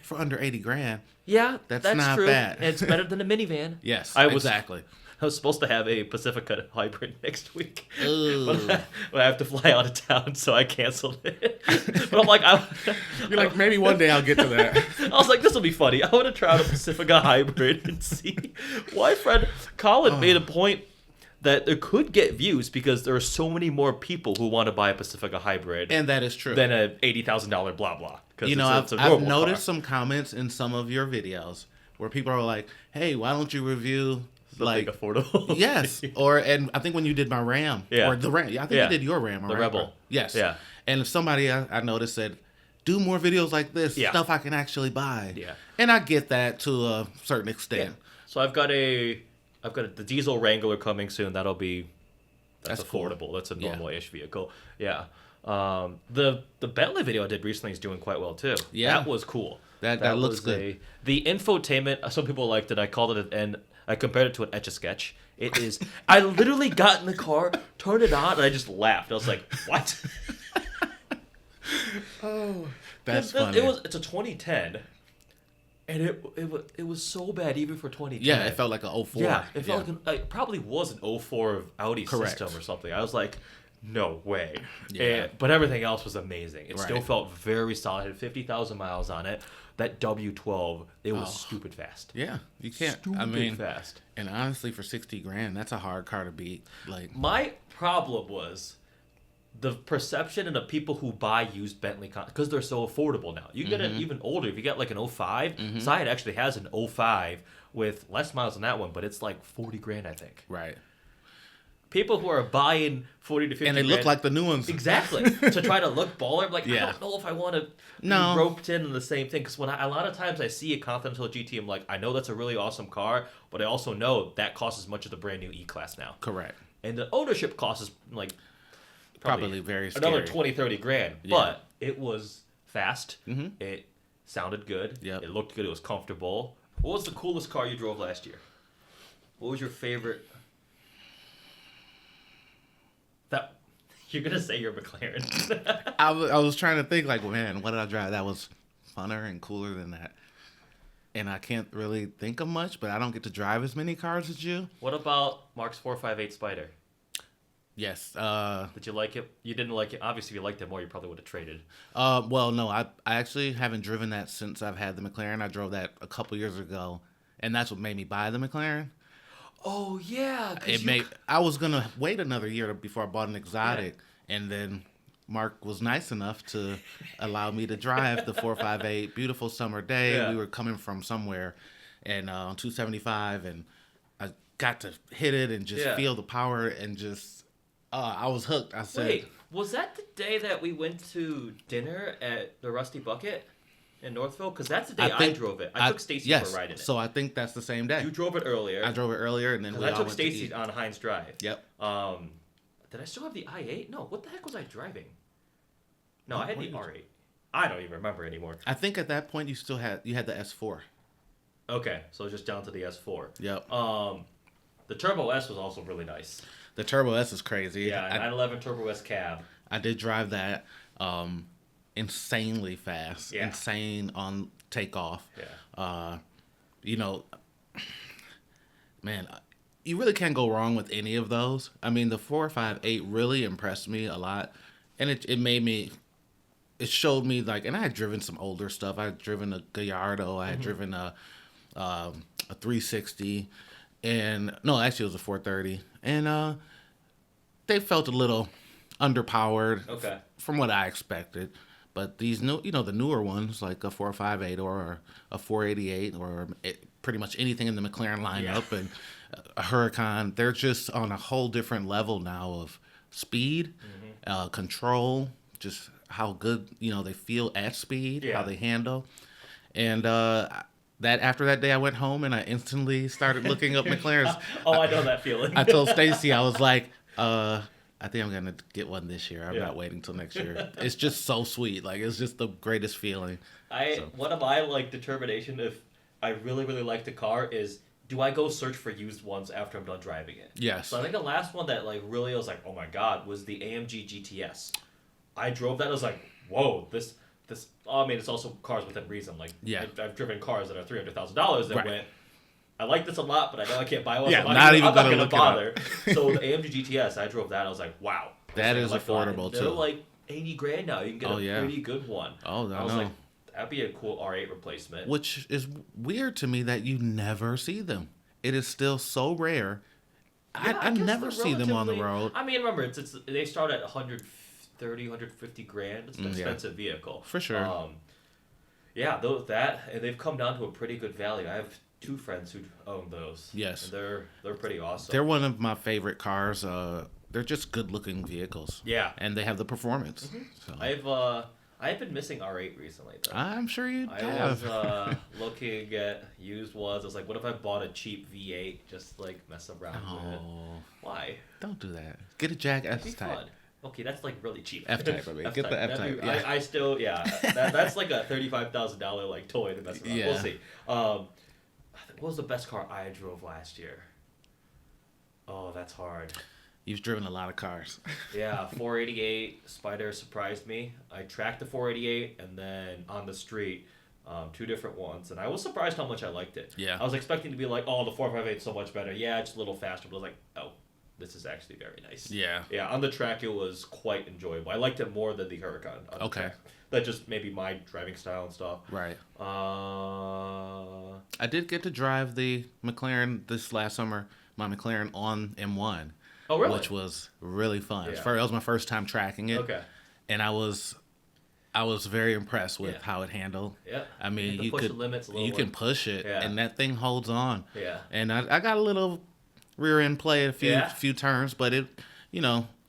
[SPEAKER 2] for under 80 grand.
[SPEAKER 1] Yeah,
[SPEAKER 2] That's
[SPEAKER 1] that's
[SPEAKER 2] not
[SPEAKER 1] true.
[SPEAKER 2] bad.
[SPEAKER 1] And it's better than a minivan.
[SPEAKER 2] Yes,
[SPEAKER 1] I
[SPEAKER 2] exactly.
[SPEAKER 1] was supposed to have a Pacifica hybrid next week.
[SPEAKER 2] Ooh.
[SPEAKER 1] But I have to fly out of town, so I canceled it. But I'm like,
[SPEAKER 2] You're like, maybe one day I'll get to that.
[SPEAKER 1] I was like, this will be funny. I want to try out a Pacifica hybrid and see. My friend Colin made a point that it could get views because there are so many more people who want to buy a Pacifica hybrid
[SPEAKER 2] And that is true.
[SPEAKER 1] than a $80,000 blah blah.
[SPEAKER 2] You know,
[SPEAKER 1] it's a
[SPEAKER 2] I've
[SPEAKER 1] normal
[SPEAKER 2] noticed
[SPEAKER 1] car.
[SPEAKER 2] some comments in some of your videos where people are like, "Hey, why don't you review
[SPEAKER 1] Something affordable."
[SPEAKER 2] yes, and I think when you did my Ram,
[SPEAKER 1] Yeah.
[SPEAKER 2] or the Ram, I think
[SPEAKER 1] Yeah.
[SPEAKER 2] you did your Ram,
[SPEAKER 1] The
[SPEAKER 2] right?
[SPEAKER 1] Rebel.
[SPEAKER 2] Yes,
[SPEAKER 1] Yeah.
[SPEAKER 2] And if somebody I noticed said, "Do more videos like this,
[SPEAKER 1] Yeah.
[SPEAKER 2] stuff I can actually buy."
[SPEAKER 1] Yeah.
[SPEAKER 2] and I get that to a certain extent.
[SPEAKER 1] So I've got the diesel Wrangler coming soon. That's
[SPEAKER 2] That's cool.
[SPEAKER 1] affordable. That's a
[SPEAKER 2] Yeah.
[SPEAKER 1] normal-ish vehicle. Yeah. The Bentley video I did recently is doing quite well too.
[SPEAKER 2] Yeah.
[SPEAKER 1] That was cool.
[SPEAKER 2] That looks
[SPEAKER 1] was
[SPEAKER 2] good.
[SPEAKER 1] The infotainment, some people liked it. I called it and I compared it to an Etch-a-Sketch. It is. I literally got in the car, turned it on, and I just laughed. I was like, "What?"
[SPEAKER 2] Oh, that's funny.
[SPEAKER 1] It's a 2010, and it was so bad even for 2010.
[SPEAKER 2] Yeah, it felt like a 04.
[SPEAKER 1] Yeah, it felt like it probably was an 04 Audi
[SPEAKER 2] Correct.
[SPEAKER 1] system or something. I was like, no way.
[SPEAKER 2] Yeah.
[SPEAKER 1] But everything else was amazing. It still
[SPEAKER 2] Right.
[SPEAKER 1] felt very solid. It had 50,000 miles on it. That W12, it was
[SPEAKER 2] Oh.
[SPEAKER 1] stupid fast.
[SPEAKER 2] Yeah, you can't.
[SPEAKER 1] Stupid
[SPEAKER 2] I mean,
[SPEAKER 1] fast.
[SPEAKER 2] and honestly, for 60 grand, that's a hard car to beat. Like,
[SPEAKER 1] My problem was the perception of the people who buy used Bentley because they're so affordable now. You get it even older. If you get like an 05, Syed actually has an 05 with less miles than that one, but it's like 40 grand, I think.
[SPEAKER 2] right.
[SPEAKER 1] People who are buying 40 to 50
[SPEAKER 2] And they
[SPEAKER 1] grand,
[SPEAKER 2] look like the new ones.
[SPEAKER 1] exactly to try to look baller. I'm like,
[SPEAKER 2] Yeah.
[SPEAKER 1] I don't know if I want to
[SPEAKER 2] No.
[SPEAKER 1] be roped in the same thing because a lot of times I see a Continental GT, I'm like, I know that's a really awesome car, but I also know that costs as much as the brand new E-Class now,
[SPEAKER 2] Correct.
[SPEAKER 1] and the ownership cost is like
[SPEAKER 2] Probably very
[SPEAKER 1] another
[SPEAKER 2] scary.
[SPEAKER 1] 20, 30 grand.
[SPEAKER 2] Yeah.
[SPEAKER 1] But it was fast.
[SPEAKER 2] Mhm.
[SPEAKER 1] It sounded good.
[SPEAKER 2] Yep.
[SPEAKER 1] It looked good. It was comfortable. What was the coolest car you drove last year? What was your favorite? That you're gonna say your McLaren.
[SPEAKER 2] I was trying to think, like, man, what did I drive that was funner and cooler than that? And I can't really think of much, but I don't get to drive as many cars as you.
[SPEAKER 1] What about Mark's 458 Spider?
[SPEAKER 2] Yes.
[SPEAKER 1] Did you like it? You didn't like it. Obviously, if you liked it more, you probably would have traded.
[SPEAKER 2] Well, no, I actually haven't driven that since I've had the McLaren. I drove that a couple years ago, and that's what made me buy the McLaren.
[SPEAKER 1] Oh yeah,
[SPEAKER 2] I was gonna wait another year before I bought an exotic, and then Mark was nice enough to allow me to drive the 458. Beautiful summer day.
[SPEAKER 1] Yeah.
[SPEAKER 2] We were coming from somewhere, and on 275, and I got to hit it and just
[SPEAKER 1] Yeah.
[SPEAKER 2] feel the power, and just I was hooked. I said,
[SPEAKER 1] Wait, was that the day that we went to dinner at the Rusty Bucket in Northville? Because that's the day I drove it. I took Stacy
[SPEAKER 2] yes,
[SPEAKER 1] for a ride in it.
[SPEAKER 2] So I think that's the same day.
[SPEAKER 1] You drove it earlier.
[SPEAKER 2] I drove it earlier, and then we
[SPEAKER 1] I
[SPEAKER 2] all
[SPEAKER 1] took
[SPEAKER 2] went to
[SPEAKER 1] Stacy
[SPEAKER 2] eat.
[SPEAKER 1] on Heinz Drive.
[SPEAKER 2] Yep.
[SPEAKER 1] Did I still have the i8? No. What the heck was I driving? No, I had
[SPEAKER 2] what
[SPEAKER 1] the
[SPEAKER 2] did you-
[SPEAKER 1] R8. I don't even remember anymore.
[SPEAKER 2] I think at that point you had the S4.
[SPEAKER 1] Okay, so just down to the S4.
[SPEAKER 2] Yep.
[SPEAKER 1] The Turbo S was also really nice.
[SPEAKER 2] The Turbo S is crazy.
[SPEAKER 1] Yeah, 911 Turbo S cab.
[SPEAKER 2] I did drive that insanely fast.
[SPEAKER 1] Yeah.
[SPEAKER 2] Insane on takeoff.
[SPEAKER 1] Yeah.
[SPEAKER 2] You know, man, you really can't go wrong with any of those. I mean, the 458 really impressed me a lot. And it made me, it showed me like, and I had driven some older stuff. I had driven a Gallardo. I had driven a 360. And no, actually it was a 430. And they felt a little underpowered from what I expected. But these new, the newer ones like a 458 or a 488 or pretty much anything in the McLaren lineup and a Huracan, they're just on a whole different level now of speed, control, just how good they feel at speed, how they handle, and after that day I went home and I instantly started looking up McLarens.
[SPEAKER 1] I know that feeling. I
[SPEAKER 2] told Stacy, I was like, I think I'm gonna get one this year. I'm not waiting till next year. It's just so sweet. Like it's just the greatest feeling.
[SPEAKER 1] One of my determination if I really really like the car is, do I go search for used ones after I'm done driving it?
[SPEAKER 2] Yes.
[SPEAKER 1] So I think the last one that really I was like, oh my god, was the AMG GTS. I drove that. I was like, whoa, this. I mean, it's also cars within reason. I've driven cars that are $300,000 that went. I like this a lot, but I know I can't buy one.
[SPEAKER 2] Yeah,
[SPEAKER 1] so I'm not gonna bother. So the AMG GTS, I drove that. I was like, wow,
[SPEAKER 2] that is affordable too.
[SPEAKER 1] They're like $80,000 now. You can get a pretty good one.
[SPEAKER 2] Oh, I
[SPEAKER 1] was
[SPEAKER 2] know.
[SPEAKER 1] like, that'd be a cool R8 replacement.
[SPEAKER 2] Which is weird to me that you never see them. It is still so rare.
[SPEAKER 1] Yeah,
[SPEAKER 2] I never see them on the road.
[SPEAKER 1] I mean, remember, they start at $150,000. It's an expensive vehicle.
[SPEAKER 2] For sure.
[SPEAKER 1] And they've come down to a pretty good value. I have 2 friends who own those.
[SPEAKER 2] Yes.
[SPEAKER 1] And they're pretty awesome.
[SPEAKER 2] They're one of my favorite cars. They're just good-looking vehicles.
[SPEAKER 1] Yeah.
[SPEAKER 2] And they have the performance.
[SPEAKER 1] Mm-hmm.
[SPEAKER 2] So.
[SPEAKER 1] I've been missing R8 recently, though.
[SPEAKER 2] I'm sure you
[SPEAKER 1] have. I was looking at used ones. I was like, what if I bought a cheap V8, just mess around with it? Why?
[SPEAKER 2] Don't do that. Get a Jag S-Type.
[SPEAKER 1] Fun. Okay, that's really cheap.
[SPEAKER 2] F-Type, I mean. Get the F-Type.
[SPEAKER 1] I still, that's like a $35,000 toy to mess around.
[SPEAKER 2] Yeah.
[SPEAKER 1] We'll see. What was the best car I drove last year? Oh, that's hard.
[SPEAKER 2] You've driven a lot of cars.
[SPEAKER 1] Yeah, 488 Spider surprised me. I tracked the 488 and then on the street, 2 different ones, and I was surprised how much I liked it.
[SPEAKER 2] Yeah.
[SPEAKER 1] I was expecting to be like, oh, the 458 is so much better. Yeah, it's a little faster, but I was like, oh, this is actually very nice.
[SPEAKER 2] Yeah.
[SPEAKER 1] Yeah, on the track it was quite enjoyable. I liked it more than the Huracan.
[SPEAKER 2] Okay.
[SPEAKER 1] That's just maybe my driving style and stuff.
[SPEAKER 2] Right.
[SPEAKER 1] I
[SPEAKER 2] did get to drive the McLaren this last summer, my McLaren on M1.
[SPEAKER 1] Oh, really?
[SPEAKER 2] Which was really fun.
[SPEAKER 1] Yeah.
[SPEAKER 2] That was my first time tracking it.
[SPEAKER 1] Okay.
[SPEAKER 2] And I was very impressed with how it handled.
[SPEAKER 1] Yeah.
[SPEAKER 2] I mean,
[SPEAKER 1] you push the limits a little
[SPEAKER 2] can push it,
[SPEAKER 1] yeah.
[SPEAKER 2] and that thing holds on.
[SPEAKER 1] Yeah.
[SPEAKER 2] And I got a little rear end play a few turns, but it,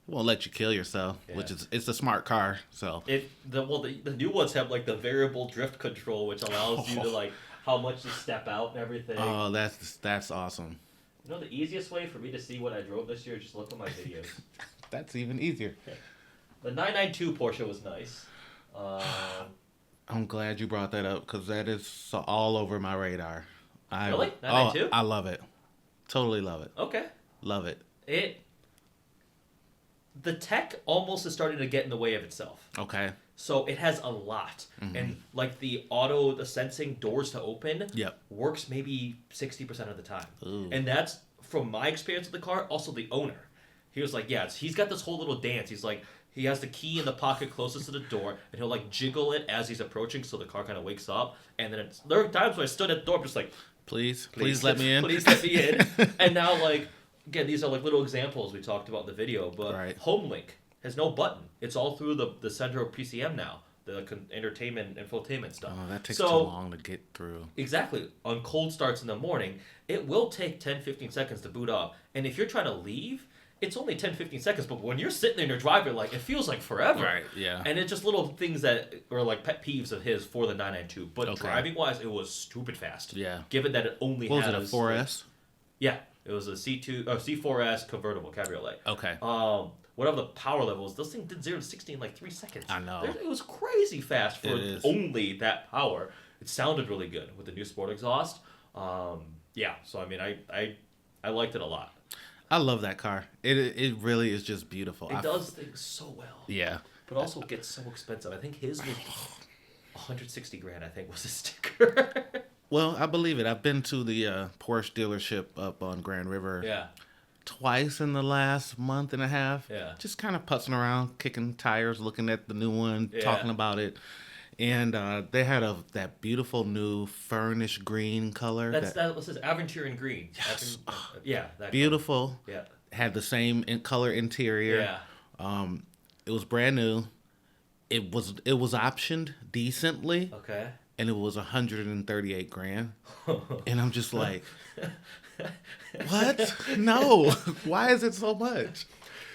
[SPEAKER 2] won't let you kill yourself, which it's a smart car. So
[SPEAKER 1] the new ones have the variable drift control, which allows you to how much to step out and everything.
[SPEAKER 2] Oh, that's awesome.
[SPEAKER 1] The easiest way for me to see what I drove this year is just look at my videos.
[SPEAKER 2] That's even easier.
[SPEAKER 1] The 992 Porsche was nice.
[SPEAKER 2] I'm glad you brought that up because that is all over my radar.
[SPEAKER 1] Really? 992?
[SPEAKER 2] I love it. Totally love it.
[SPEAKER 1] Okay.
[SPEAKER 2] Love it.
[SPEAKER 1] The tech almost is starting to get in the way of itself.
[SPEAKER 2] Okay.
[SPEAKER 1] So it has a lot. Mm-hmm. And the sensing doors to open works maybe 60% of the time.
[SPEAKER 2] Ooh.
[SPEAKER 1] And that's from my experience with the car, also the owner. He was like, he's got this whole little dance. He's like, he has the key in the pocket closest to the door, and he'll jiggle it as he's approaching so the car kind of wakes up. And then there are times when I stood at the door, I'm just like,
[SPEAKER 2] please let me in.
[SPEAKER 1] Please let me in. And now, again, these are little examples we talked about in the video, but HomeLink has no button. It's all through the central PCM now, the entertainment, infotainment stuff.
[SPEAKER 2] Oh, that takes too long to get through.
[SPEAKER 1] Exactly. On cold starts in the morning, it will take 10-15 seconds to boot up. And if you're trying to leave, it's only 10-15 seconds, but when you're sitting there in your driver, it feels like forever.
[SPEAKER 2] Right, yeah.
[SPEAKER 1] And it's just little things that are pet peeves of his for the 992. But driving-wise, it was stupid fast.
[SPEAKER 2] Yeah.
[SPEAKER 1] Given that it only
[SPEAKER 2] has...
[SPEAKER 1] was
[SPEAKER 2] it, a 4S?
[SPEAKER 1] Yeah. It was a C4S convertible cabriolet.
[SPEAKER 2] Okay.
[SPEAKER 1] whatever the power level is, this thing did 0 to 60 in like 3 seconds.
[SPEAKER 2] I know.
[SPEAKER 1] It was crazy fast for only that power. It sounded really good with the new sport exhaust. Yeah, so I mean, I liked it a lot.
[SPEAKER 2] I love that car. It really is just beautiful.
[SPEAKER 1] It does things so well.
[SPEAKER 2] Yeah.
[SPEAKER 1] But also gets so expensive. I think his was 160 grand, I think, was a sticker.
[SPEAKER 2] Well, I believe it. I've been to the Porsche dealership up on Grand River twice in the last month and a half.
[SPEAKER 1] Yeah.
[SPEAKER 2] Just kind of putzing around, kicking tires, looking at the new one, talking about it. And they had that beautiful new furnish green color.
[SPEAKER 1] That was his Aventurin green.
[SPEAKER 2] Yes.
[SPEAKER 1] That
[SPEAKER 2] beautiful.
[SPEAKER 1] Color. Yeah.
[SPEAKER 2] Had the same color interior.
[SPEAKER 1] Yeah.
[SPEAKER 2] It was brand new. It was optioned decently.
[SPEAKER 1] Okay.
[SPEAKER 2] And it was 138 grand. And I'm just like, what? No. Why is it so much?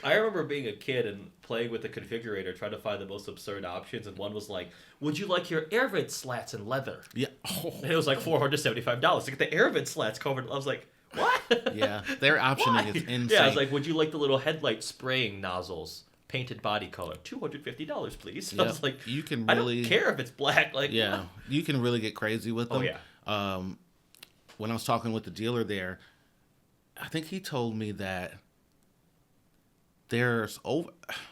[SPEAKER 1] I remember being a kid and playing with the configurator, trying to find the most absurd options, and one was like, would you like your air vent slats in leather?
[SPEAKER 2] Yeah.
[SPEAKER 1] And it was like $475 to get the air vent slats covered. I was like, what?
[SPEAKER 2] Yeah, their optioning is insane.
[SPEAKER 1] Yeah, I was like, would you like the little headlight spraying nozzles? Painted body color, $250, please.
[SPEAKER 2] Yeah,
[SPEAKER 1] I was like,
[SPEAKER 2] you can
[SPEAKER 1] really, I don't care if it's black. Like,
[SPEAKER 2] yeah,
[SPEAKER 1] what?
[SPEAKER 2] You can really get crazy with them.
[SPEAKER 1] Oh yeah.
[SPEAKER 2] When I was talking with the dealer there, I think he told me that there's over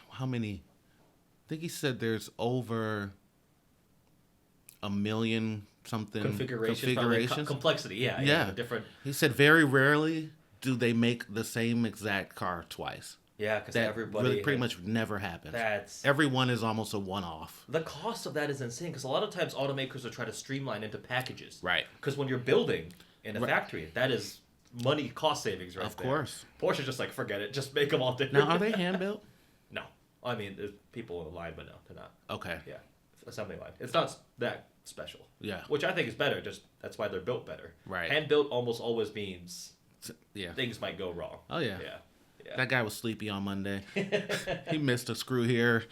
[SPEAKER 2] how many? I think he said there's over 1 million something configurations.
[SPEAKER 1] Complexity. Yeah. Different.
[SPEAKER 2] He said very rarely do they make the same exact car twice.
[SPEAKER 1] Yeah, because
[SPEAKER 2] that
[SPEAKER 1] everybody
[SPEAKER 2] really pretty much never happens. Everyone is almost a one-off.
[SPEAKER 1] The cost of that is insane because a lot of times automakers will try to streamline into packages.
[SPEAKER 2] Right.
[SPEAKER 1] Because when you're building in a factory, that is money cost savings right there.
[SPEAKER 2] Of course.
[SPEAKER 1] Porsche's just like, forget it, just make them all different.
[SPEAKER 2] Now, are they hand built?
[SPEAKER 1] No, I mean there's people in the line, but no, they're not.
[SPEAKER 2] Okay.
[SPEAKER 1] Yeah, assembly line. It's not that special.
[SPEAKER 2] Yeah.
[SPEAKER 1] Which I think is better. Just that's why they're built better.
[SPEAKER 2] Right.
[SPEAKER 1] Hand built almost always means things might go wrong.
[SPEAKER 2] Oh yeah.
[SPEAKER 1] Yeah.
[SPEAKER 2] That guy was sleepy on Monday. He missed a screw here.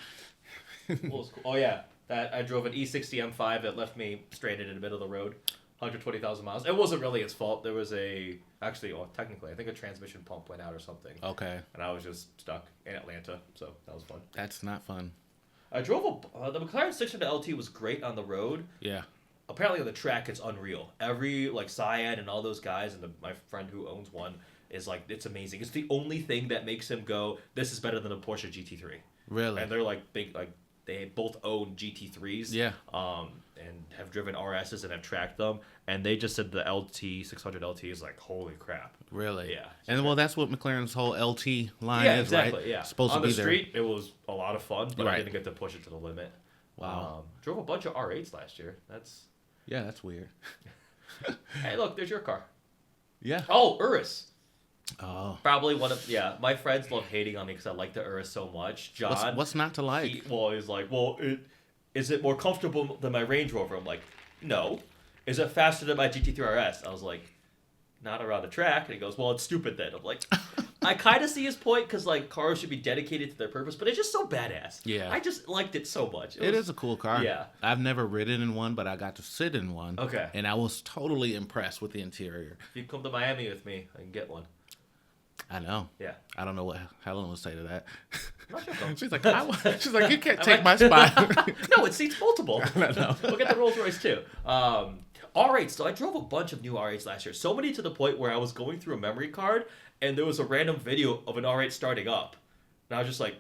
[SPEAKER 1] Cool. Oh yeah, that I drove an E60 M5 that left me stranded in the middle of the road, 120,000 miles. It wasn't really its fault. There was technically, I think a transmission pump went out or something.
[SPEAKER 2] Okay.
[SPEAKER 1] And I was just stuck in Atlanta, so that was fun.
[SPEAKER 2] That's not fun.
[SPEAKER 1] I drove the McLaren 600 LT was great on the road.
[SPEAKER 2] Yeah.
[SPEAKER 1] Apparently on the track it's unreal. Every Syed and all those guys and my friend who owns one is like, it's amazing. It's the only thing that makes him go, this is better than a Porsche GT3.
[SPEAKER 2] Really?
[SPEAKER 1] And they're like big, like they both own GT3s.
[SPEAKER 2] Yeah.
[SPEAKER 1] And have driven RSs and have tracked them. And they just said the 600 LT is like, holy crap.
[SPEAKER 2] Really?
[SPEAKER 1] Yeah.
[SPEAKER 2] And well, that's what McLaren's whole LT line is,
[SPEAKER 1] exactly,
[SPEAKER 2] right?
[SPEAKER 1] Yeah.
[SPEAKER 2] Supposed
[SPEAKER 1] on
[SPEAKER 2] to be
[SPEAKER 1] the street, it was a lot of fun, but I
[SPEAKER 2] Right.
[SPEAKER 1] didn't get to push it to the limit.
[SPEAKER 2] Wow.
[SPEAKER 1] Drove a bunch of R8s last year.
[SPEAKER 2] Yeah, that's weird.
[SPEAKER 1] Hey, look, there's your car.
[SPEAKER 2] Yeah.
[SPEAKER 1] Oh, Urus.
[SPEAKER 2] Oh.
[SPEAKER 1] Probably one of, my friends love hating on me because I like the Urus so much. John.
[SPEAKER 2] What's not to like?
[SPEAKER 1] He's like, is it more comfortable than my Range Rover? I'm like, no. Is it faster than my GT3 RS? I was like, not around the track. And he goes, well, it's stupid then. I'm like, I kind of see his point because like cars should be dedicated to their purpose, but it's just so badass.
[SPEAKER 2] Yeah.
[SPEAKER 1] I just liked it so much.
[SPEAKER 2] It is a cool car.
[SPEAKER 1] Yeah.
[SPEAKER 2] I've never ridden in one, but I got to sit in one.
[SPEAKER 1] Okay.
[SPEAKER 2] And I was totally impressed with the interior.
[SPEAKER 1] If you come to Miami with me, I can get one.
[SPEAKER 2] I know.
[SPEAKER 1] Yeah.
[SPEAKER 2] I don't know what Helen would say to that.
[SPEAKER 1] She's
[SPEAKER 2] like, you can't take my spot.
[SPEAKER 1] No, it seats multiple.
[SPEAKER 2] No.
[SPEAKER 1] We'll get the Rolls Royce too. R8s. So I drove a bunch of new R8s last year. So many to the point where I was going through a memory card and there was a random video of an R8 starting up. And I was just like,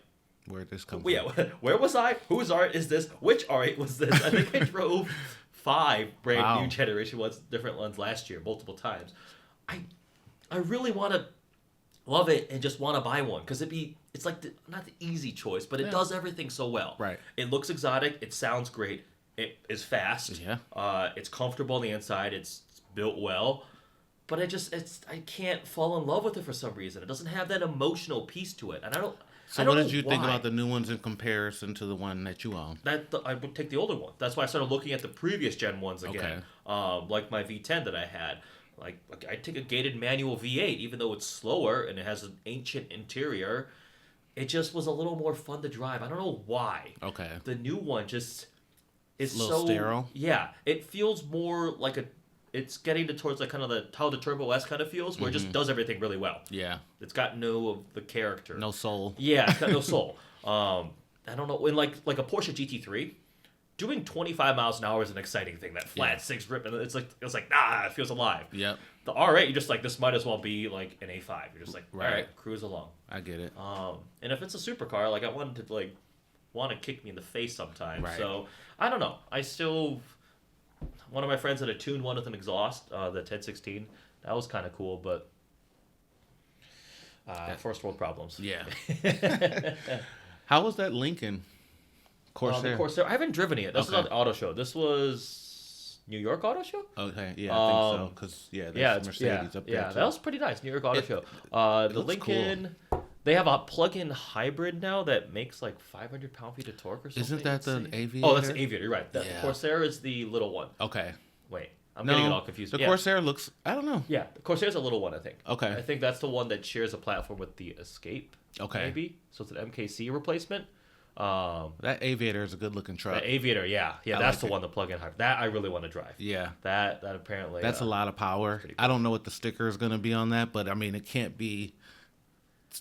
[SPEAKER 2] where'd this come from?
[SPEAKER 1] Yeah, where was I? Whose R8 is this? Which R8 was this? I think I drove 5 brand new generation ones, different ones last year, multiple times. I really want to love it and just want to buy one because it's like not the easy choice, but it does everything so well.
[SPEAKER 2] Right.
[SPEAKER 1] It looks exotic. It sounds great. It is fast.
[SPEAKER 2] Yeah.
[SPEAKER 1] It's comfortable on the inside. It's built well. But I can't fall in love with it for some reason. It doesn't have that emotional piece to it, and I don't.
[SPEAKER 2] So what did you think about the new ones in comparison to the one that you own?
[SPEAKER 1] I would take the older one. That's why I started looking at the previous gen ones again. Okay. Like my V10 that I had. Like I take a gated manual V8, even though it's slower and it has an ancient interior. It just was a little more fun to drive. I don't know why.
[SPEAKER 2] Okay.
[SPEAKER 1] The new one just is
[SPEAKER 2] a little sterile.
[SPEAKER 1] Yeah, it feels more like it's getting towards like kind of how the Turbo S kind of feels, where it just does everything really well.
[SPEAKER 2] Yeah.
[SPEAKER 1] It's got no of the character.
[SPEAKER 2] No soul.
[SPEAKER 1] Yeah, it's got no soul. I don't know. In like a Porsche GT3, doing 25 miles an hour is an exciting thing. That flat six rip, and it's like it feels alive.
[SPEAKER 2] Yep.
[SPEAKER 1] The R8, you're just like, this might as well be like an A5. You're just like, all right, cruise along.
[SPEAKER 2] I get it.
[SPEAKER 1] And if it's a supercar, like I wanted to like want to kick me in the face sometimes.
[SPEAKER 2] Right.
[SPEAKER 1] So I don't know. One of my friends had a tuned one with an exhaust, the 1016. That was kind of cool, but first world problems.
[SPEAKER 2] Yeah. How was that Lincoln Corsair?
[SPEAKER 1] The Corsair. I haven't driven it. This was on the auto show. This was New York Auto Show?
[SPEAKER 2] Okay, yeah, I think so. Because, there's Mercedes up there,
[SPEAKER 1] yeah,
[SPEAKER 2] too.
[SPEAKER 1] that was pretty nice. New York Auto Show. The Lincoln, they have a plug-in hybrid now that makes like 500 pound-feet of torque or something.
[SPEAKER 2] Isn't that the Aviator?
[SPEAKER 1] Oh, that's the Aviator. You're right. The Corsair is the little one.
[SPEAKER 2] Okay.
[SPEAKER 1] Wait, I'm getting it all confused.
[SPEAKER 2] The Corsair looks, I don't know.
[SPEAKER 1] Yeah, the Corsair's a little one, I think.
[SPEAKER 2] Okay.
[SPEAKER 1] I think that's the one that shares a platform with the Escape.
[SPEAKER 2] Okay.
[SPEAKER 1] Maybe. So it's an MKC replacement.
[SPEAKER 2] That Aviator is a good looking truck.
[SPEAKER 1] The Aviator, yeah, that's
[SPEAKER 2] like
[SPEAKER 1] the one, the plug-in hybrid. That I really want to drive.
[SPEAKER 2] Yeah.
[SPEAKER 1] That apparently.
[SPEAKER 2] That's a lot of power. Cool. I don't know what the sticker is going to be on that, but I mean, it can't be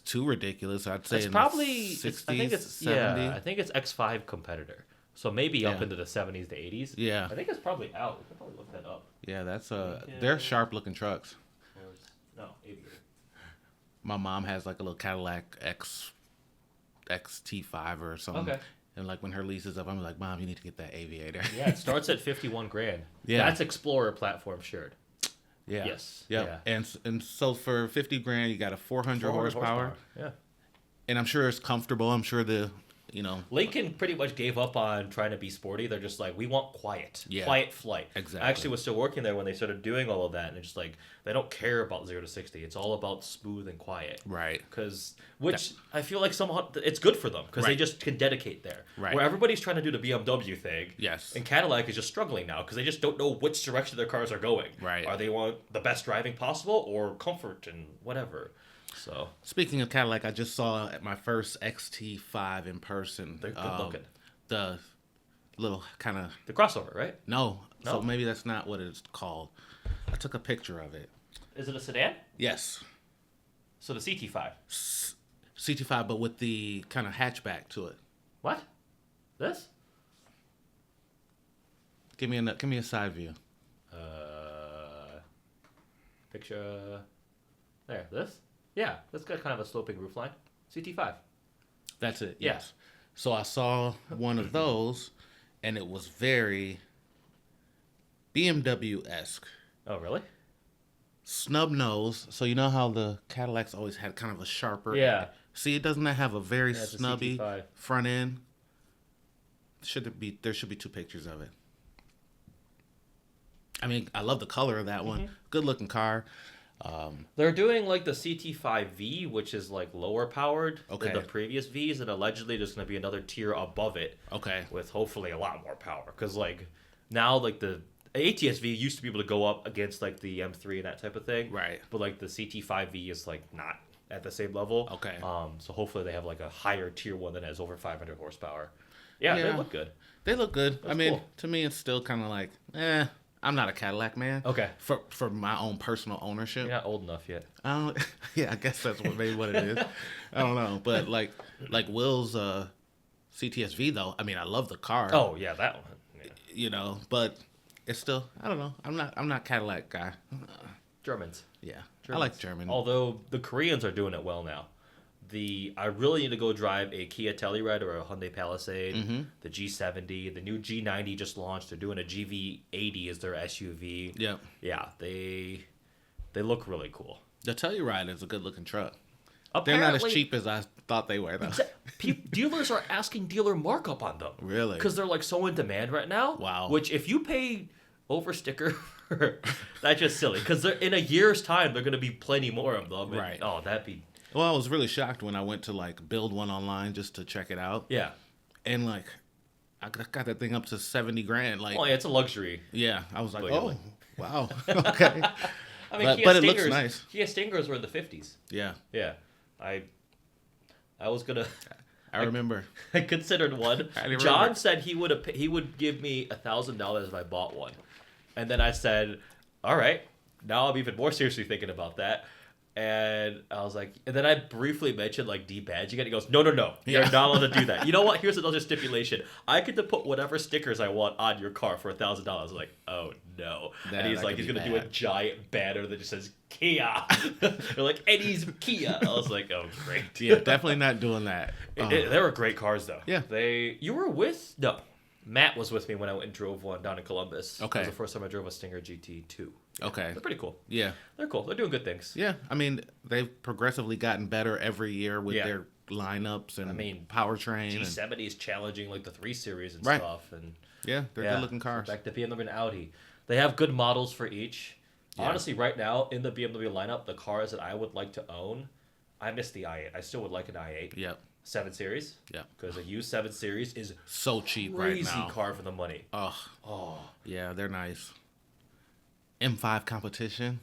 [SPEAKER 2] too ridiculous. I'd say
[SPEAKER 1] it's probably
[SPEAKER 2] 60s,
[SPEAKER 1] I think it's
[SPEAKER 2] 70.
[SPEAKER 1] I think it's X5 competitor. So maybe up into the 70s to 80s.
[SPEAKER 2] Yeah.
[SPEAKER 1] I think it's probably out. We can probably look that up.
[SPEAKER 2] Yeah, that's they're sharp looking trucks.
[SPEAKER 1] No, Aviator.
[SPEAKER 2] My mom has like a little Cadillac XT5 or something. Okay. And like when her lease is up, I'm like, Mom, you need to get that Aviator.
[SPEAKER 1] Yeah, it starts at 51 grand.
[SPEAKER 2] Yeah.
[SPEAKER 1] That's Explorer platform shared.
[SPEAKER 2] Yeah.
[SPEAKER 1] Yes.
[SPEAKER 2] Yep. Yeah. And so for 50 grand, you got a 400 horsepower.
[SPEAKER 1] Yeah.
[SPEAKER 2] And I'm sure it's comfortable. I'm sure
[SPEAKER 1] Lincoln pretty much gave up on trying to be sporty. They're just like, we want quiet. Yeah. Quiet flight.
[SPEAKER 2] Exactly.
[SPEAKER 1] I actually was still working there when they started doing all of that, and it's just like, they don't care about 0 to 60. It's all about smooth and quiet.
[SPEAKER 2] Right.
[SPEAKER 1] Which I feel like somehow it's good for them, because they just can dedicate there.
[SPEAKER 2] Right.
[SPEAKER 1] Where everybody's trying to do the BMW thing.
[SPEAKER 2] Yes.
[SPEAKER 1] And Cadillac is just struggling now, because they just don't know which direction their cars are going.
[SPEAKER 2] Right.
[SPEAKER 1] Are they want the best driving possible, or comfort and whatever? So
[SPEAKER 2] speaking of Cadillac, I just saw my first XT5 in person.
[SPEAKER 1] They're good looking.
[SPEAKER 2] The little kind of
[SPEAKER 1] the crossover, right?
[SPEAKER 2] No, so maybe that's not what it's called. I took a picture of it.
[SPEAKER 1] Is it a sedan?
[SPEAKER 2] Yes.
[SPEAKER 1] So the CT5.
[SPEAKER 2] CT5, but with the kind of hatchback to it.
[SPEAKER 1] What? This?
[SPEAKER 2] Give me a side view.
[SPEAKER 1] Picture. There. This. Yeah, that's got kind of a sloping roofline. CT5.
[SPEAKER 2] That's it, yes. So I saw one of those, and it was very BMW-esque.
[SPEAKER 1] Oh, really?
[SPEAKER 2] Snub nose. So you know how the Cadillacs always had kind of a sharper...
[SPEAKER 1] Yeah.
[SPEAKER 2] See, it doesn't have a very snubby front end? There should be two pictures of it. I mean, I love the color of that one. Good looking car.
[SPEAKER 1] They're doing like the CT5V, which is like lower powered than the previous Vs, and allegedly there's going to be another tier above it.
[SPEAKER 2] Okay.
[SPEAKER 1] With hopefully a lot more power, because like now like the ATS-V used to be able to go up against like the M3 and that type of thing.
[SPEAKER 2] Right.
[SPEAKER 1] But like the CT5V is like not at the same level.
[SPEAKER 2] Okay.
[SPEAKER 1] So hopefully they have like a higher tier one that has over 500 horsepower. Yeah, they look good.
[SPEAKER 2] They look good.
[SPEAKER 1] That's
[SPEAKER 2] I mean,
[SPEAKER 1] cool.
[SPEAKER 2] To me, it's still kind of like, I'm not a Cadillac man.
[SPEAKER 1] Okay.
[SPEAKER 2] For my own personal ownership.
[SPEAKER 1] You're not old enough yet.
[SPEAKER 2] Yeah, I guess that's maybe what it is. I don't know, but like Will's CTS-V though. I mean, I love the car.
[SPEAKER 1] Oh yeah, that one. Yeah.
[SPEAKER 2] But it's still, I don't know. I'm not Cadillac guy.
[SPEAKER 1] Germans.
[SPEAKER 2] Yeah,
[SPEAKER 1] Germans.
[SPEAKER 2] I like German.
[SPEAKER 1] Although the Koreans are doing it well now. I really need to go drive a Kia Telluride or a Hyundai Palisade, the G70, the new G90 just launched. They're doing a GV80 as their SUV.
[SPEAKER 2] Yep.
[SPEAKER 1] Yeah, they look really cool.
[SPEAKER 2] The Telluride is a good looking truck.
[SPEAKER 1] Apparently,
[SPEAKER 2] they're not as cheap as I thought they were, though.
[SPEAKER 1] Dealers are asking dealer markup on them.
[SPEAKER 2] Really?
[SPEAKER 1] Because they're like so in demand right now.
[SPEAKER 2] Wow.
[SPEAKER 1] Which if you pay over sticker, that's just silly. Because in a year's time, they're going to be plenty more of them.
[SPEAKER 2] Right.
[SPEAKER 1] Oh, that'd be...
[SPEAKER 2] Well, I was really shocked when I went to like build one online just to check it out.
[SPEAKER 1] Yeah.
[SPEAKER 2] And like, I got that thing up to 70 grand. Like,
[SPEAKER 1] oh yeah, it's a luxury.
[SPEAKER 2] Yeah, I was like, wow, okay.
[SPEAKER 1] I mean,
[SPEAKER 2] but it looks nice.
[SPEAKER 1] Kia Stingers were in the 50s.
[SPEAKER 2] Yeah.
[SPEAKER 1] Yeah. I was gonna.
[SPEAKER 2] I remember.
[SPEAKER 1] I considered one. John said he would give me $1,000 if I bought one, and then I said, all right, now I'm even more seriously thinking about that. And I was like, and then I briefly mentioned like debadging it. He goes, no, you're not allowed to do that. You know what? Here's another stipulation. I get to put whatever stickers I want on your car for $1,000. I was like, oh no. And he's like, he's gonna do a giant banner that just says Kia. They're like, Eddie's Kia. I was like, oh great.
[SPEAKER 2] Yeah, definitely not doing that.
[SPEAKER 1] They were great cars though.
[SPEAKER 2] Yeah.
[SPEAKER 1] You were with Matt was with me when I went and drove one down in Columbus.
[SPEAKER 2] Okay.
[SPEAKER 1] It was the first time I drove a Stinger GT2.
[SPEAKER 2] Okay.
[SPEAKER 1] They're pretty cool.
[SPEAKER 2] Yeah.
[SPEAKER 1] They're cool. They're doing good things.
[SPEAKER 2] Yeah. I mean, they've progressively gotten better every year with their lineups and powertrain.
[SPEAKER 1] G70 is challenging like the 3 Series and
[SPEAKER 2] Right.
[SPEAKER 1] stuff. And
[SPEAKER 2] yeah, they're good looking cars.
[SPEAKER 1] Back to BMW and Audi. They have good models for each.
[SPEAKER 2] Yeah.
[SPEAKER 1] Honestly, right now in the BMW lineup, the cars that I would like to own, I miss the i8. I still would like an i8.
[SPEAKER 2] Yep.
[SPEAKER 1] 7 Series.
[SPEAKER 2] Yeah.
[SPEAKER 1] Because a used 7 Series is
[SPEAKER 2] so cheap right now.
[SPEAKER 1] Crazy car for the money.
[SPEAKER 2] Oh. Yeah, they're nice. M5 competition.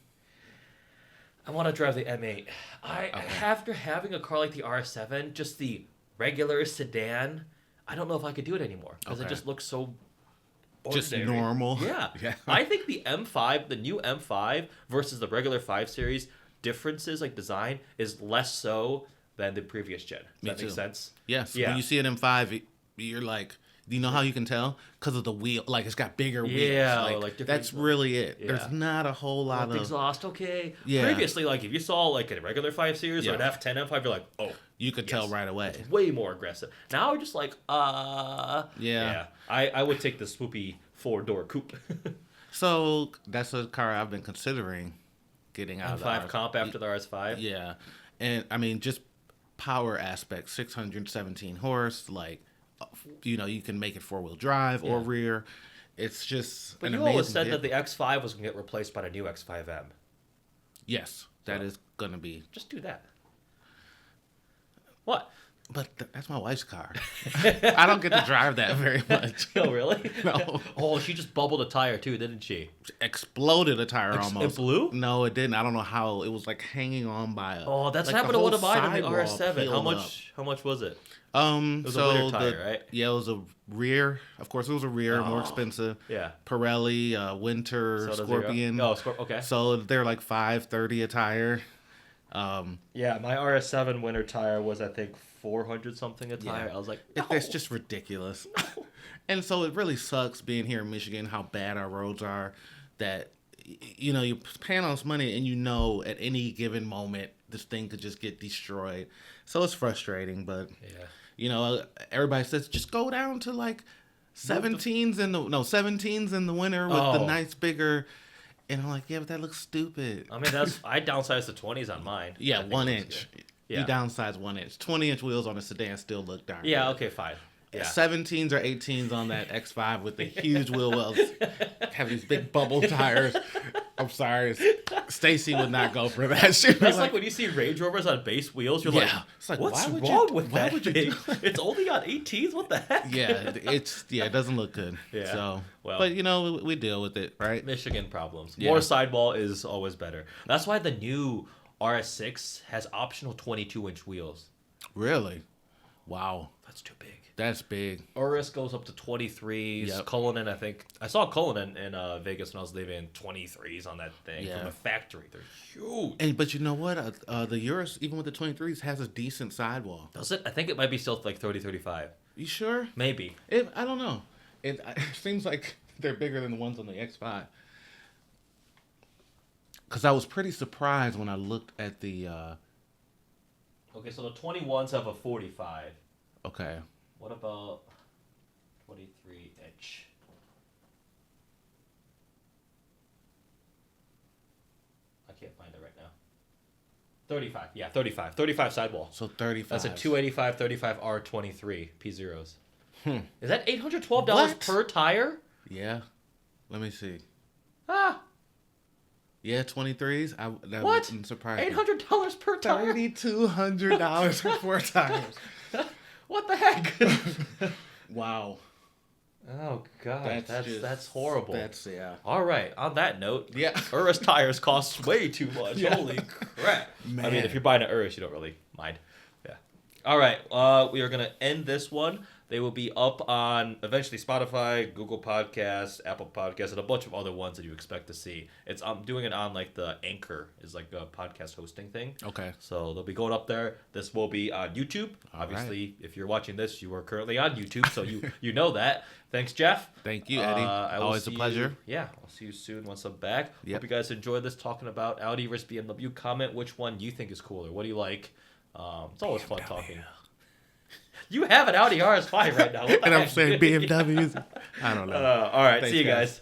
[SPEAKER 1] I want to drive the M8. After having a car like the RS7, just the regular sedan, I don't know if I could do it anymore because it just looks so ordinary.
[SPEAKER 2] Just normal.
[SPEAKER 1] Yeah.
[SPEAKER 2] Yeah.
[SPEAKER 1] I think the M5, the new M5 versus the regular 5 Series differences like design is less so than the previous gen. Does that make sense?
[SPEAKER 2] Yes.
[SPEAKER 1] Yeah.
[SPEAKER 2] When you see an M5, you're like, do you know how you can tell? Because of the wheel. Like, it's got bigger wheels.
[SPEAKER 1] Yeah.
[SPEAKER 2] Like that's really it.
[SPEAKER 1] Yeah.
[SPEAKER 2] There's not a whole lot of
[SPEAKER 1] exhaust. Okay.
[SPEAKER 2] Yeah.
[SPEAKER 1] Previously, like if you saw like a regular 5 Series or an F10 M5, you're like, oh.
[SPEAKER 2] You could tell right away.
[SPEAKER 1] It's way more aggressive. Now we're just like, yeah. I would take the swoopy 4-door coupe.
[SPEAKER 2] So that's a car I've been considering getting out
[SPEAKER 1] M5
[SPEAKER 2] of the
[SPEAKER 1] comp after the RS5.
[SPEAKER 2] Yeah, and I mean just power aspect, 617 horse. Like, you can make it 4-wheel drive or rear. It's just.
[SPEAKER 1] But you always said that the X5 was gonna get replaced by the new X5M.
[SPEAKER 2] Yes, that is gonna be.
[SPEAKER 1] Just do that. What?
[SPEAKER 2] But that's my wife's car. I don't get to drive that very much.
[SPEAKER 1] Oh, really?
[SPEAKER 2] No.
[SPEAKER 1] Oh, she just bubbled a tire too, didn't she?
[SPEAKER 2] Exploded a tire almost.
[SPEAKER 1] It blew?
[SPEAKER 2] No, it didn't. I don't know how. It was like hanging on by a.
[SPEAKER 1] Oh, that's
[SPEAKER 2] like
[SPEAKER 1] happened to one of mine in the RS7. How much was it?
[SPEAKER 2] It was
[SPEAKER 1] a winter tire, right?
[SPEAKER 2] Yeah, it was a rear. Of course, it was a rear, more expensive.
[SPEAKER 1] Yeah.
[SPEAKER 2] Pirelli, Winter, Scorpion.
[SPEAKER 1] Okay.
[SPEAKER 2] So they're like $530 a tire.
[SPEAKER 1] Yeah, my RS7 winter tire was I think 400 something a tire. I was like, no.
[SPEAKER 2] It's just ridiculous. No. And so it really sucks being here in Michigan how bad our roads are. That you're paying all this money and at any given moment this thing could just get destroyed. So it's frustrating, but everybody says just go down to like 17s in the winter with the nice bigger. And I'm like, yeah, but that looks stupid.
[SPEAKER 1] I mean, I downsized to 20s on mine.
[SPEAKER 2] Yeah, 1 inch.
[SPEAKER 1] Yeah.
[SPEAKER 2] You downsize 1 inch. 20-inch wheels on a sedan still look darn
[SPEAKER 1] Yeah,
[SPEAKER 2] good.
[SPEAKER 1] okay, fine. Yeah.
[SPEAKER 2] 17s or 18s on that X5 with the huge wheel wells. Have these big bubble tires. I'm sorry. Stacy would not go for that.
[SPEAKER 1] That's like when you see Range Rovers on base wheels, you're
[SPEAKER 2] it's like,
[SPEAKER 1] what's wrong with that thing? It's only on 18s? What the heck?
[SPEAKER 2] Yeah, it doesn't look good. Yeah. So, but we deal with it, right?
[SPEAKER 1] Michigan problems.
[SPEAKER 2] Yeah.
[SPEAKER 1] More sidewall is always better. That's why the new RS6 has optional 22-inch wheels.
[SPEAKER 2] Really? Wow.
[SPEAKER 1] That's too big.
[SPEAKER 2] That's big.
[SPEAKER 1] Urus goes up to 23s. Yep. Cullinan, I think. I saw Cullinan in Vegas when I was leaving 23s on that thing from the factory. They're huge.
[SPEAKER 2] But you know what? The Urus, even with the 23s, has a decent sidewall.
[SPEAKER 1] Does it? I think it might be still like 30, 35.
[SPEAKER 2] You sure?
[SPEAKER 1] Maybe.
[SPEAKER 2] I don't know. It seems like they're bigger than the ones on the X5. Because I was pretty surprised when I looked at the...
[SPEAKER 1] Okay, so the 21s have a 45.
[SPEAKER 2] Okay.
[SPEAKER 1] What about 23-inch? I can't find it right now. 35. Yeah, 35. 35 sidewall.
[SPEAKER 2] So 35.
[SPEAKER 1] That's a 285 35 R23 P0s. Is that $812
[SPEAKER 2] What?
[SPEAKER 1] per tire?
[SPEAKER 2] Yeah. Let me see.
[SPEAKER 1] Ah.
[SPEAKER 2] Yeah, 23s. That
[SPEAKER 1] What?
[SPEAKER 2] wouldn't surprise me.
[SPEAKER 1] $800 per tire?
[SPEAKER 2] $3,200 for 4 tires.
[SPEAKER 1] What the heck?
[SPEAKER 2] Wow.
[SPEAKER 1] Oh god, that's horrible.
[SPEAKER 2] Yeah.
[SPEAKER 1] All right. On that note,
[SPEAKER 2] Yeah.
[SPEAKER 1] Urus tires cost way too much.
[SPEAKER 2] Yeah.
[SPEAKER 1] Holy crap!
[SPEAKER 2] Man.
[SPEAKER 1] I mean, if you're buying an Urus, you don't really mind. Yeah. All right. We are gonna end this one. They will be up on eventually Spotify, Google Podcasts, Apple Podcasts, and a bunch of other ones that you expect to see. I'm doing it on like the Anchor is like a podcast hosting thing.
[SPEAKER 2] Okay.
[SPEAKER 1] So they'll be going up there. This will be on YouTube. Obviously, if you're watching this, you are currently on YouTube, so you know that. Thanks, Jeff.
[SPEAKER 2] Thank you, Eddie. Always a pleasure.
[SPEAKER 1] I'll see you soon once I'm back.
[SPEAKER 2] Yep.
[SPEAKER 1] Hope you guys enjoyed this talking about Audi versus BMW. Comment which one you think is cooler. What do you like? It's always fun talking. You have an Audi RS5 right now.
[SPEAKER 2] And I'm saying BMWs. I don't know.
[SPEAKER 1] All right.
[SPEAKER 2] Thanks,
[SPEAKER 1] See you guys.